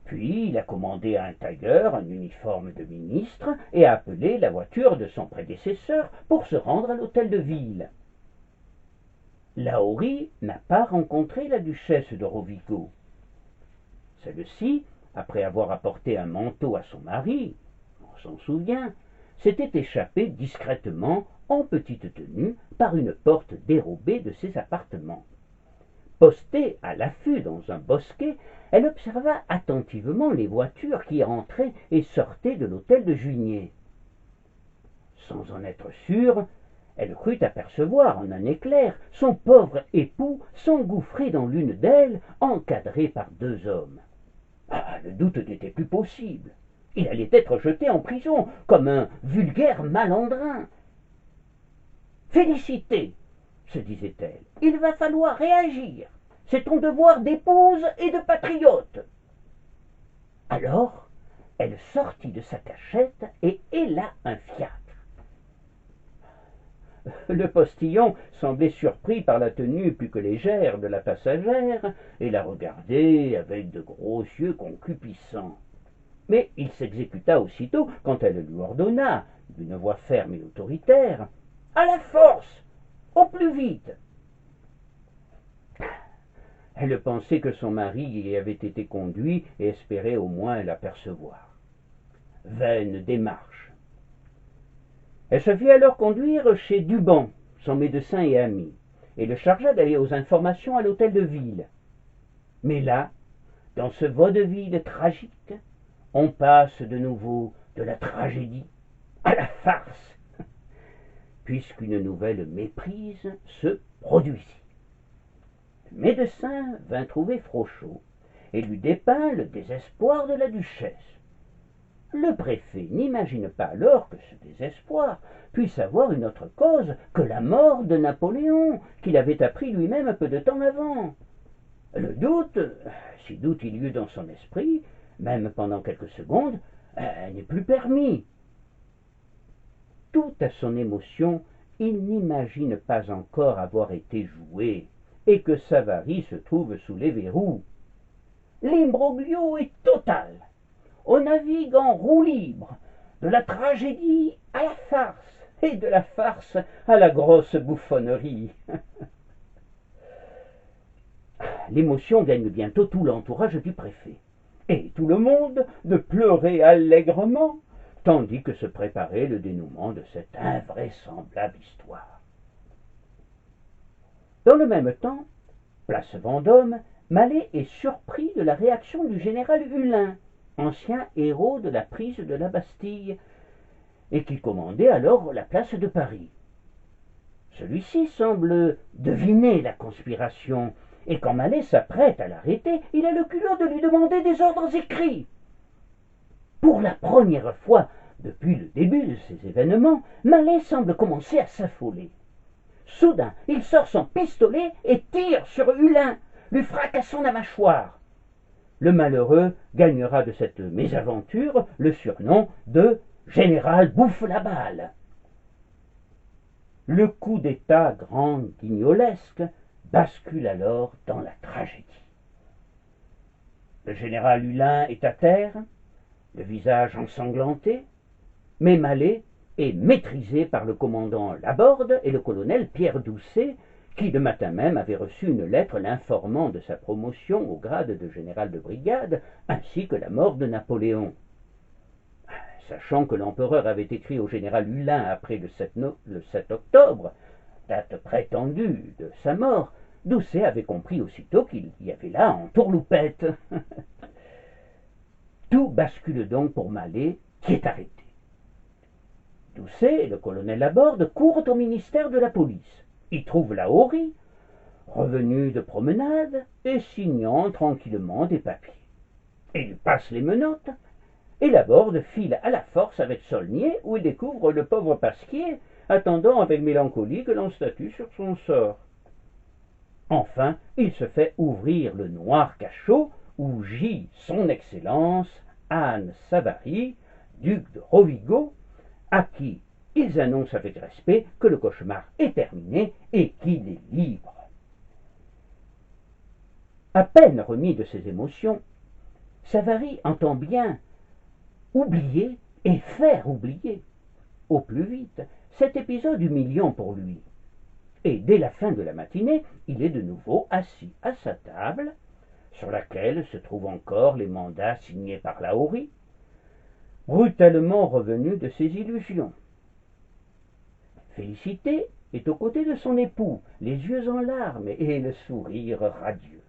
Puis il a commandé à un tailleur un uniforme de ministre et a appelé la voiture de son prédécesseur pour se rendre à l'hôtel de ville. Lahorie n'a pas rencontré la duchesse de Rovigo. Celle-ci, après avoir apporté un manteau à son mari, on s'en souvient, s'était échappée discrètement en petite tenue par une porte dérobée de ses appartements. Postée à l'affût dans un bosquet, elle observa attentivement les voitures qui entraient et sortaient de l'hôtel de Juigné. Sans en être sûre, elle crut apercevoir en un éclair son pauvre époux s'engouffrer dans l'une d'elles, encadré par 2 hommes. Le doute n'était plus possible. Il allait être jeté en prison comme un vulgaire malandrin. « Félicité !» se disait-elle. « Il va falloir réagir. C'est ton devoir d'épouse et de patriote. » Alors, elle sortit de sa cachette et héla un fiacre. Le postillon semblait surpris par la tenue plus que légère de la passagère et la regardait avec de gros yeux concupiscents. Mais il s'exécuta aussitôt quand elle lui ordonna, d'une voix ferme et autoritaire, « À la force! Au plus vite !» Elle pensait que son mari y avait été conduit et espérait au moins l'apercevoir. Vaine démarche. Elle se fit alors conduire chez Duban, son médecin et ami, et le chargea d'aller aux informations à l'hôtel de ville. Mais là, dans ce vaudeville tragique, on passe de nouveau de la tragédie à la farce, puisqu'une nouvelle méprise se produisit. Le médecin vint trouver Frochot et lui dépeint le désespoir de la duchesse. Le préfet n'imagine pas alors que ce désespoir puisse avoir une autre cause que la mort de Napoléon, qu'il avait appris lui-même peu de temps avant. Le doute, si doute il y eut dans son esprit, même pendant quelques secondes, n'est plus permis. Tout à son émotion, il n'imagine pas encore avoir été joué, et que Savary se trouve sous les verrous. L'imbroglio est total. On navigue en roue libre, de la tragédie à la farce, et de la farce à la grosse bouffonnerie. L'émotion gagne bientôt tout l'entourage du préfet, et tout le monde de pleurer allègrement, tandis que se préparait le dénouement de cette invraisemblable histoire. Dans le même temps, place Vendôme, Mallet est surpris de la réaction du général Hulin, ancien héros de la prise de la Bastille, et qui commandait alors la place de Paris. Celui-ci semble deviner la conspiration, et quand Mallet s'apprête à l'arrêter, il a le culot de lui demander des ordres écrits. Pour la première fois depuis le début de ces événements, Mallet semble commencer à s'affoler. Soudain, il sort son pistolet et tire sur Hulin, lui fracassant la mâchoire. Le malheureux gagnera de cette mésaventure le surnom de général Bouffe-la-Balle. Le coup d'état grand guignolesque bascule alors dans la tragédie. Le général Hulin est à terre, le visage ensanglanté, mais Mallet est maîtrisé par le commandant Laborde et le colonel Pierre Doucet, qui le matin même avait reçu une lettre l'informant de sa promotion au grade de général de brigade, ainsi que la mort de Napoléon. Sachant que l'empereur avait écrit au général Hulin après le 7 octobre, date prétendue de sa mort, Doucet avait compris aussitôt qu'il y avait là entourloupette. Tout bascule donc pour Mallet, qui est arrêté. Doucet et le colonel Laborde courent au ministère de la police. Ils trouvent la Haury, revenu de promenade et signant tranquillement des papiers. Et il passe les menottes, et Laborde file à la force avec Saulnier, où il découvre le pauvre Pasquier, attendant avec mélancolie que l'on statue sur son sort. Enfin, il se fait ouvrir le noir cachot où gît son Excellence Anne Savary, duc de Rovigo, à qui ils annoncent avec respect que le cauchemar est terminé et qu'il est libre. À peine remis de ses émotions, Savary entend bien oublier et faire oublier au plus vite cet épisode humiliant pour lui. Et dès la fin de la matinée, il est de nouveau assis à sa table, sur laquelle se trouvent encore les mandats signés par la Haury, brutalement revenu de ses illusions. Félicité est aux côtés de son époux, les yeux en larmes et le sourire radieux.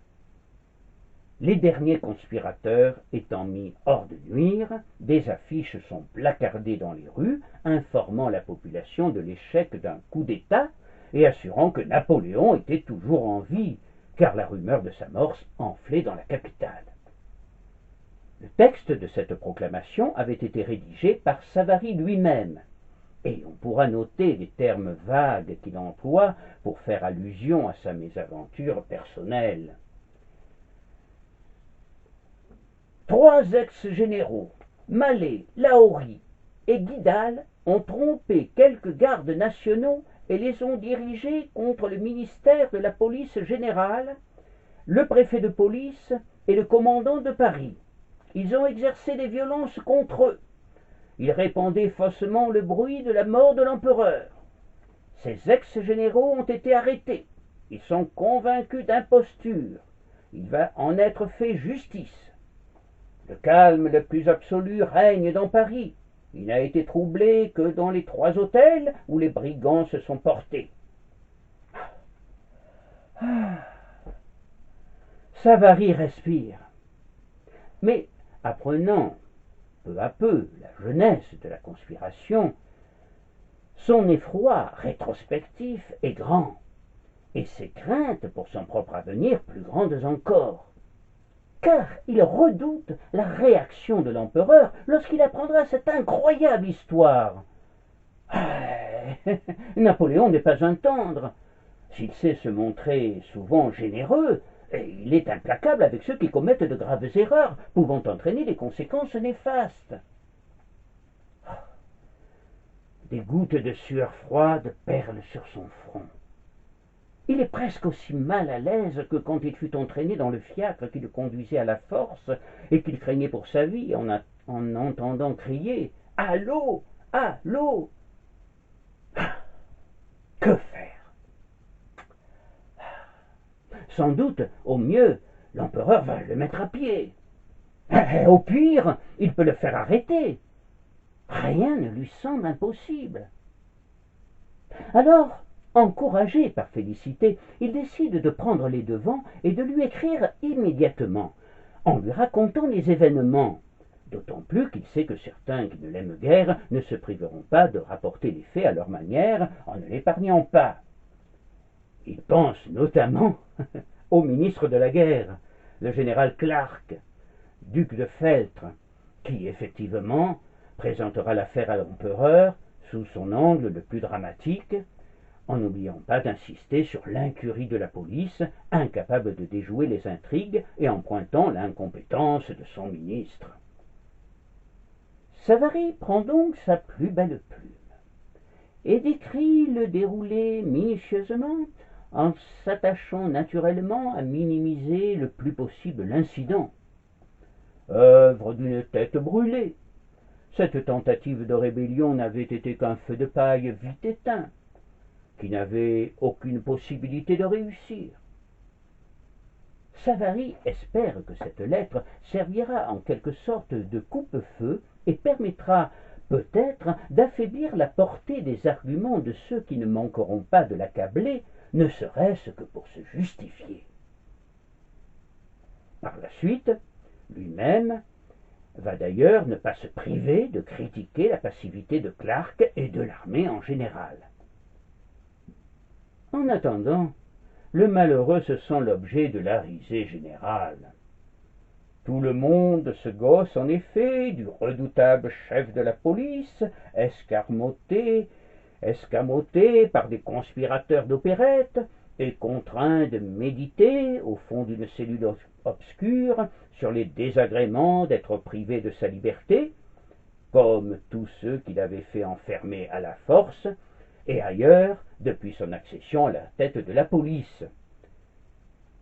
Les derniers conspirateurs étant mis hors de nuire, des affiches sont placardées dans les rues, informant la population de l'échec d'un coup d'État et assurant que Napoléon était toujours en vie, car la rumeur de sa mort enflait dans la capitale. Le texte de cette proclamation avait été rédigé par Savary lui-même, et on pourra noter les termes vagues qu'il emploie pour faire allusion à sa mésaventure personnelle. 3 ex-généraux, Mallet, Lahorie et Guidal, ont trompé quelques gardes nationaux et les ont dirigés contre le ministère de la police générale, le préfet de police et le commandant de Paris. Ils ont exercé des violences contre eux. Ils répandaient faussement le bruit de la mort de l'empereur. Ces ex-généraux ont été arrêtés. Ils sont convaincus d'imposture. Il va en être fait justice. Le calme le plus absolu règne dans Paris. Il n'a été troublé que dans les 3 hôtels où les brigands se sont portés. Savary respire. Mais, apprenant peu à peu la jeunesse de la conspiration, son effroi rétrospectif est grand, et ses craintes pour son propre avenir plus grandes encore. Car il redoute la réaction de l'empereur lorsqu'il apprendra cette incroyable histoire. Napoléon n'est pas un tendre. S'il sait se montrer souvent généreux, il est implacable avec ceux qui commettent de graves erreurs, pouvant entraîner des conséquences néfastes. Des gouttes de sueur froide perlent sur son front. Il est presque aussi mal à l'aise que quand il fut entraîné dans le fiacre qui le conduisait à la force et qu'il craignait pour sa vie en entendant crier « Allô, allô !» Que faire? Sans doute, au mieux, l'empereur va le mettre à pied. Au pire, il peut le faire arrêter. Rien ne lui semble impossible. Alors, encouragé par Félicité, il décide de prendre les devants et de lui écrire immédiatement, en lui racontant les événements, d'autant plus qu'il sait que certains qui ne l'aiment guère ne se priveront pas de rapporter les faits à leur manière en ne l'épargnant pas. Il pense notamment au ministre de la guerre, le général Clark, duc de Feltre, qui effectivement présentera l'affaire à l'empereur sous son angle le plus dramatique, en n'oubliant pas d'insister sur l'incurie de la police, incapable de déjouer les intrigues et en pointant l'incompétence de son ministre. Savary prend donc sa plus belle plume et décrit le déroulé minutieusement en s'attachant naturellement à minimiser le plus possible l'incident. Œuvre d'une tête brûlée, cette tentative de rébellion n'avait été qu'un feu de paille vite éteint, qui n'avait aucune possibilité de réussir. Savary espère que cette lettre servira en quelque sorte de coupe-feu et permettra peut-être d'affaiblir la portée des arguments de ceux qui ne manqueront pas de l'accabler, ne serait-ce que pour se justifier. Par la suite, lui-même va d'ailleurs ne pas se priver de critiquer la passivité de Clark et de l'armée en général. En attendant, le malheureux se sent l'objet de la risée générale. Tout le monde se gosse en effet du redoutable chef de la police, escamoté par des conspirateurs d'opérette, et contraint de méditer au fond d'une cellule obscure sur les désagréments d'être privé de sa liberté, comme tous ceux qu'il avait fait enfermer à la force, et ailleurs depuis son accession à la tête de la police.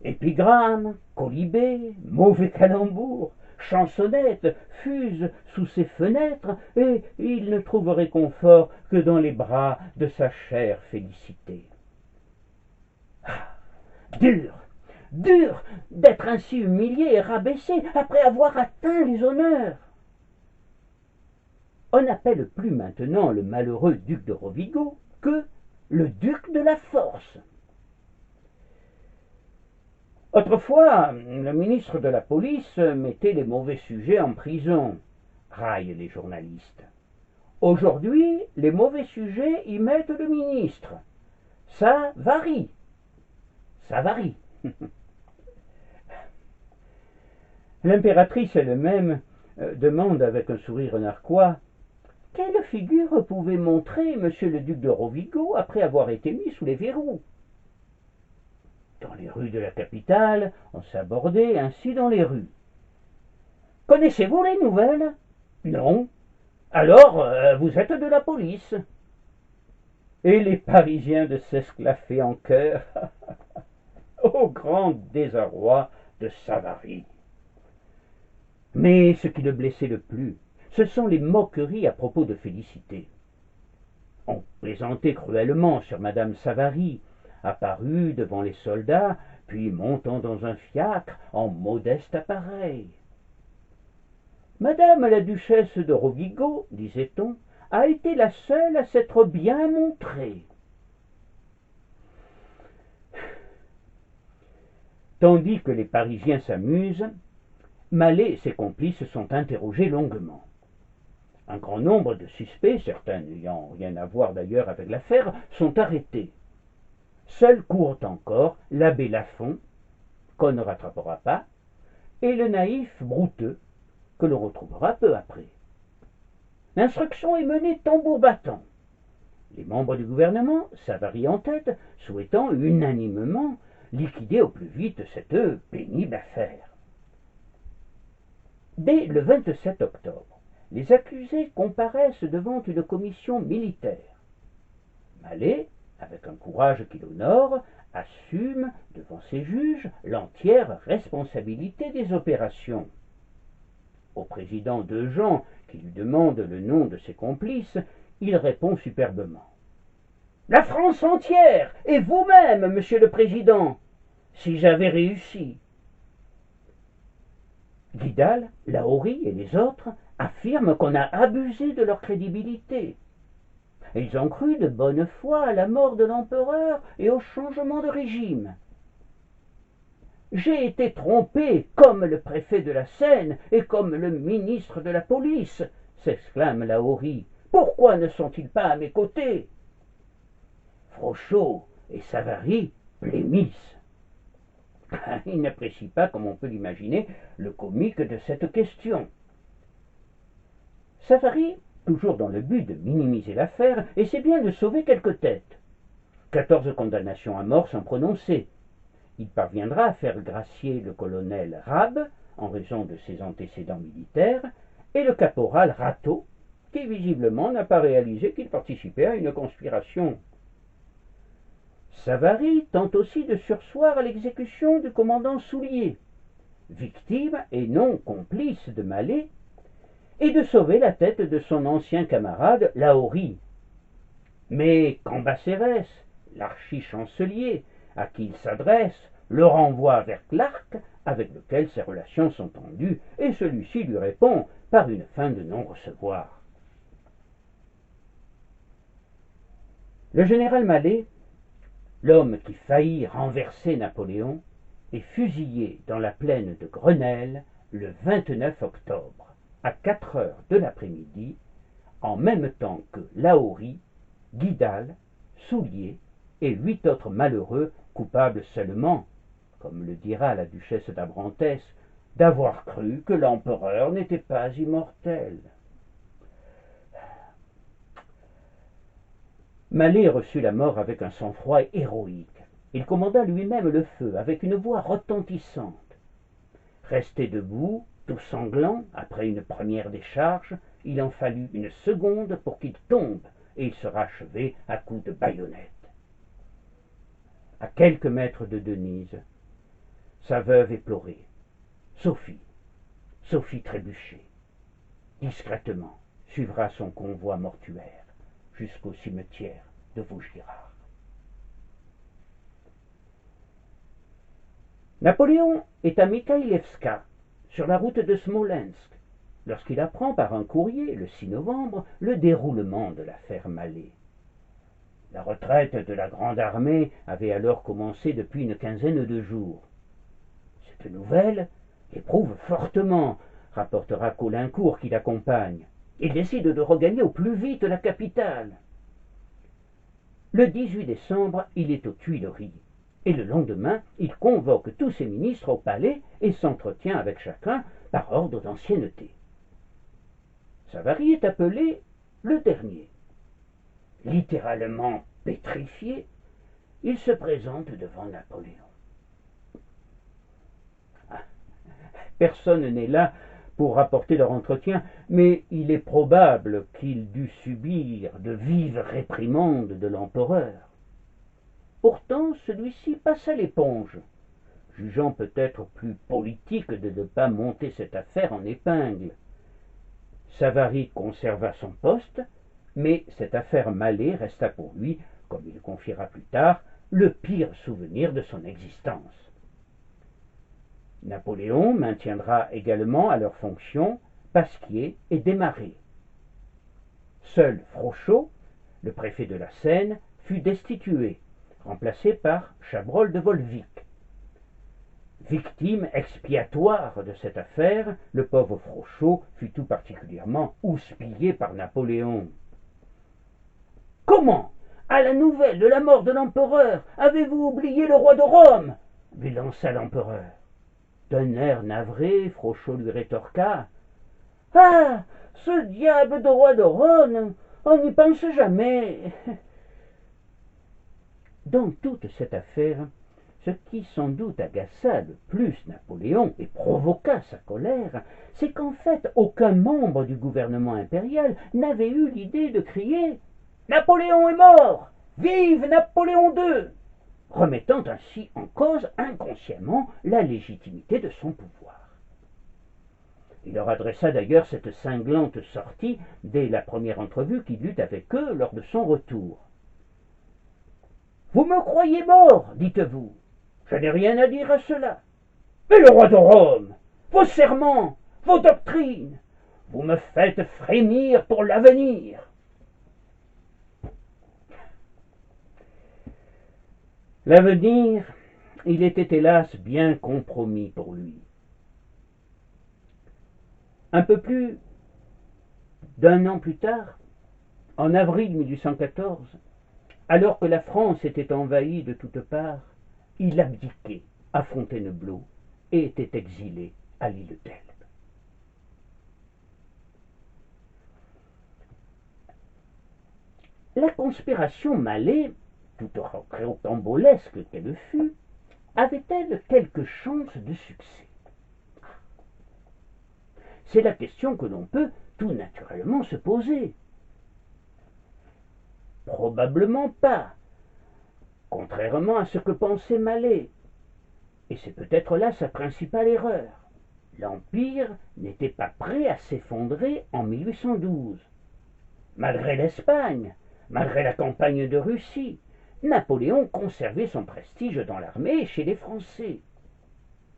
Épigrammes, quolibets, mauvais calembours, chansonnettes fusent sous ses fenêtres, et il ne trouve réconfort que dans les bras de sa chère Félicité. Dur, dur d'être ainsi humilié et rabaissé après avoir atteint les honneurs. On n'appelle plus maintenant le malheureux duc de Rovigo que le duc de la force. Autrefois, le ministre de la police mettait les mauvais sujets en prison, raillent les journalistes. Aujourd'hui, les mauvais sujets y mettent le ministre. Ça varie. Ça varie. L'impératrice elle-même demande avec un sourire narquois « Quelle figure pouvait montrer monsieur le duc de Rovigo après avoir été mis sous les verrous ?» Dans les rues de la capitale, on s'abordait ainsi dans les rues. Connaissez-vous les nouvelles? Non. Alors, vous êtes de la police. Et les Parisiens de s'esclaffer en chœur, au grand désarroi de Savary. Mais ce qui le blessait le plus, ce sont les moqueries à propos de Félicité. On plaisantait cruellement sur madame Savary, apparue devant les soldats, puis montant dans un fiacre en modeste appareil. Madame la duchesse de Rovigo, disait-on, a été la seule à s'être bien montrée. Tandis que les Parisiens s'amusent, Mallet et ses complices sont interrogés longuement. Un grand nombre de suspects, certains n'ayant rien à voir d'ailleurs avec l'affaire, sont arrêtés. Seuls courent encore l'abbé Lafont, qu'on ne rattrapera pas, et le naïf Brouteux, que l'on retrouvera peu après. L'instruction est menée tambour battant. Les membres du gouvernement, Savary en tête, souhaitant unanimement liquider au plus vite cette pénible affaire. Dès le 27 octobre, les accusés comparaissent devant une commission militaire. Mallet, avec un courage qui l'honore, assume devant ses juges l'entière responsabilité des opérations. Au président Dejean, qui lui demande le nom de ses complices, il répond superbement. La France entière, et vous-même, monsieur le président, si j'avais réussi. Vidal, Lahorie et les autres affirment qu'on a abusé de leur crédibilité. Ils ont cru de bonne foi à la mort de l'empereur et au changement de régime. J'ai été trompé comme le préfet de la Seine et comme le ministre de la police, s'exclame Lahorie. Pourquoi ne sont-ils pas à mes côtés? Frochot et Savary blêmissent. Ils n'apprécient pas, comme on peut l'imaginer, le comique de cette question. Savary, toujours dans le but de minimiser l'affaire, essaie bien de sauver quelques têtes. 14 condamnations à mort sont prononcées. Il parviendra à faire gracier le colonel Rabe, en raison de ses antécédents militaires, et le caporal Rateau, qui visiblement n'a pas réalisé qu'il participait à une conspiration. Savary tente aussi de surseoir à l'exécution du commandant Soulier, victime et non complice de Mallet, et de sauver la tête de son ancien camarade Lahorie. Mais Cambacérès, l'archichancelier, à qui il s'adresse, le renvoie vers Clark, avec lequel ses relations sont tendues, et celui-ci lui répond par une fin de non-recevoir. Le général Mallet, l'homme qui faillit renverser Napoléon, est fusillé dans la plaine de Grenelle le 29 octobre, à 4 heures de l'après-midi, en même temps que Lahorie, Vidal, Soulier et 8 autres malheureux coupables seulement, comme le dira la duchesse d'Abrantès, d'avoir cru que l'empereur n'était pas immortel. Mallet reçut la mort avec un sang-froid héroïque. Il commanda lui-même le feu avec une voix retentissante. Resté debout, tout sanglant, après une première décharge, il en fallut une seconde pour qu'il tombe, et il sera achevé à coups de baïonnette. À quelques mètres de Denise, sa veuve éplorée, Sophie trébuchée, discrètement suivra son convoi mortuaire jusqu'au cimetière de Vaugirard. Napoléon est à Mikhaïlevska, sur la route de Smolensk, lorsqu'il apprend par un courrier, le 6 novembre, le déroulement de l'affaire Mallet. La retraite de la Grande Armée avait alors commencé depuis une quinzaine de jours. Cette nouvelle l'éprouve fortement, rapportera Caulaincourt qui l'accompagne. Il décide de regagner au plus vite la capitale. Le 18 décembre, il est aux Tuileries, et le lendemain, il convoque tous ses ministres au palais et s'entretient avec chacun par ordre d'ancienneté. Savary est appelé le dernier. Littéralement pétrifié, il se présente devant Napoléon. Personne n'est là pour rapporter leur entretien, mais il est probable qu'il dut subir de vives réprimandes de l'empereur. Pourtant, celui-ci passa l'éponge, jugeant peut-être plus politique de ne pas monter cette affaire en épingle. Savary conserva son poste, mais cette affaire Mallet resta pour lui, comme il le confiera plus tard, le pire souvenir de son existence. Napoléon maintiendra également à leurs fonctions Pasquier et Desmarets. Seul Frochot, le préfet de la Seine, fut destitué, remplacé par Chabrol de Volvic. Victime expiatoire de cette affaire, le pauvre Frochot fut tout particulièrement houspillé par Napoléon. « Comment, à la nouvelle de la mort de l'empereur, avez-vous oublié le roi de Rome ?» lui lança l'empereur. D'un air navré, Frochot lui rétorqua: « Ah, ce diable de roi de Rome, on n'y pense jamais. » Dans toute cette affaire, ce qui sans doute agaça le plus Napoléon et provoqua sa colère, c'est qu'en fait aucun membre du gouvernement impérial n'avait eu l'idée de crier « Napoléon est mort! Vive Napoléon II !» remettant ainsi en cause inconsciemment la légitimité de son pouvoir. Il leur adressa d'ailleurs cette cinglante sortie dès la première entrevue qu'il eut avec eux lors de son retour. « Vous me croyez mort, dites-vous. Je n'ai rien à dire à cela. Mais le roi de Rome, vos serments, vos doctrines, vous me faites frémir pour l'avenir. » L'avenir, il était hélas bien compromis pour lui. Un peu plus d'un an plus tard, en avril 1814, alors que la France était envahie de toutes parts, il abdiquait à Fontainebleau et était exilé à l'île d'Elbe. La conspiration Mallet, tout rocambolesque qu'elle fût, avait-elle quelque chance de succès? C'est la question que l'on peut tout naturellement se poser. Probablement pas, contrairement à ce que pensait Mallet. Et c'est peut-être là sa principale erreur. L'Empire n'était pas prêt à s'effondrer en 1812. Malgré l'Espagne, malgré la campagne de Russie, Napoléon conservait son prestige dans l'armée et chez les Français.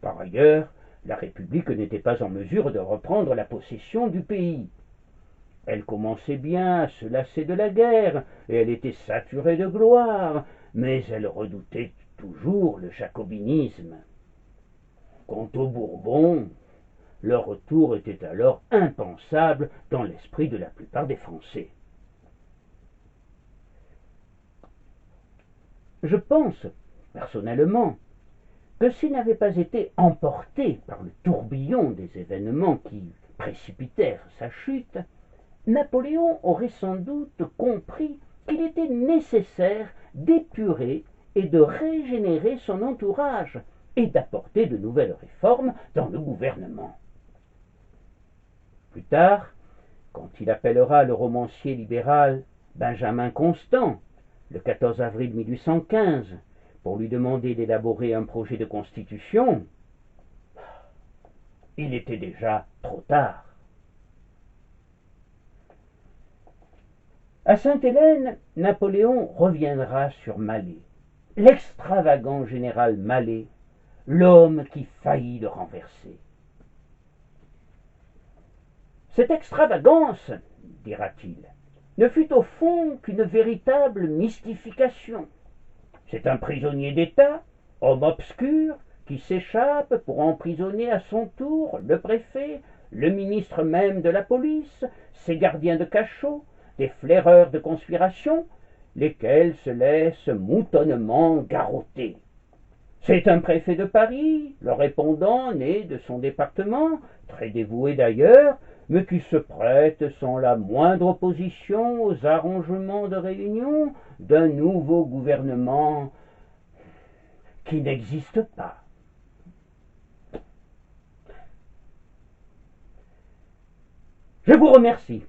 Par ailleurs, la République n'était pas en mesure de reprendre la possession du pays. Elle commençait bien à se lasser de la guerre, et elle était saturée de gloire, mais elle redoutait toujours le jacobinisme. Quant aux Bourbons, leur retour était alors impensable dans l'esprit de la plupart des Français. Je pense, personnellement, que s'il n'avait pas été emporté par le tourbillon des événements qui précipitèrent sa chute, Napoléon aurait sans doute compris qu'il était nécessaire d'épurer et de régénérer son entourage et d'apporter de nouvelles réformes dans le gouvernement. Plus tard, quand il appellera le romancier libéral Benjamin Constant, le 14 avril 1815, pour lui demander d'élaborer un projet de constitution, il était déjà trop tard. À Sainte-Hélène, Napoléon reviendra sur Mallet, l'extravagant général Mallet, l'homme qui faillit le renverser. Cette extravagance, dira-t-il, ne fut au fond qu'une véritable mystification. C'est un prisonnier d'État, homme obscur, qui s'échappe pour emprisonner à son tour le préfet, le ministre même de la police, ses gardiens de cachot, des flaireurs de conspiration, lesquels se laissent moutonnement garrotter. C'est un préfet de Paris, le répondant, né de son département, très dévoué d'ailleurs, mais qui se prête sans la moindre opposition aux arrangements de réunion d'un nouveau gouvernement qui n'existe pas. Je vous remercie.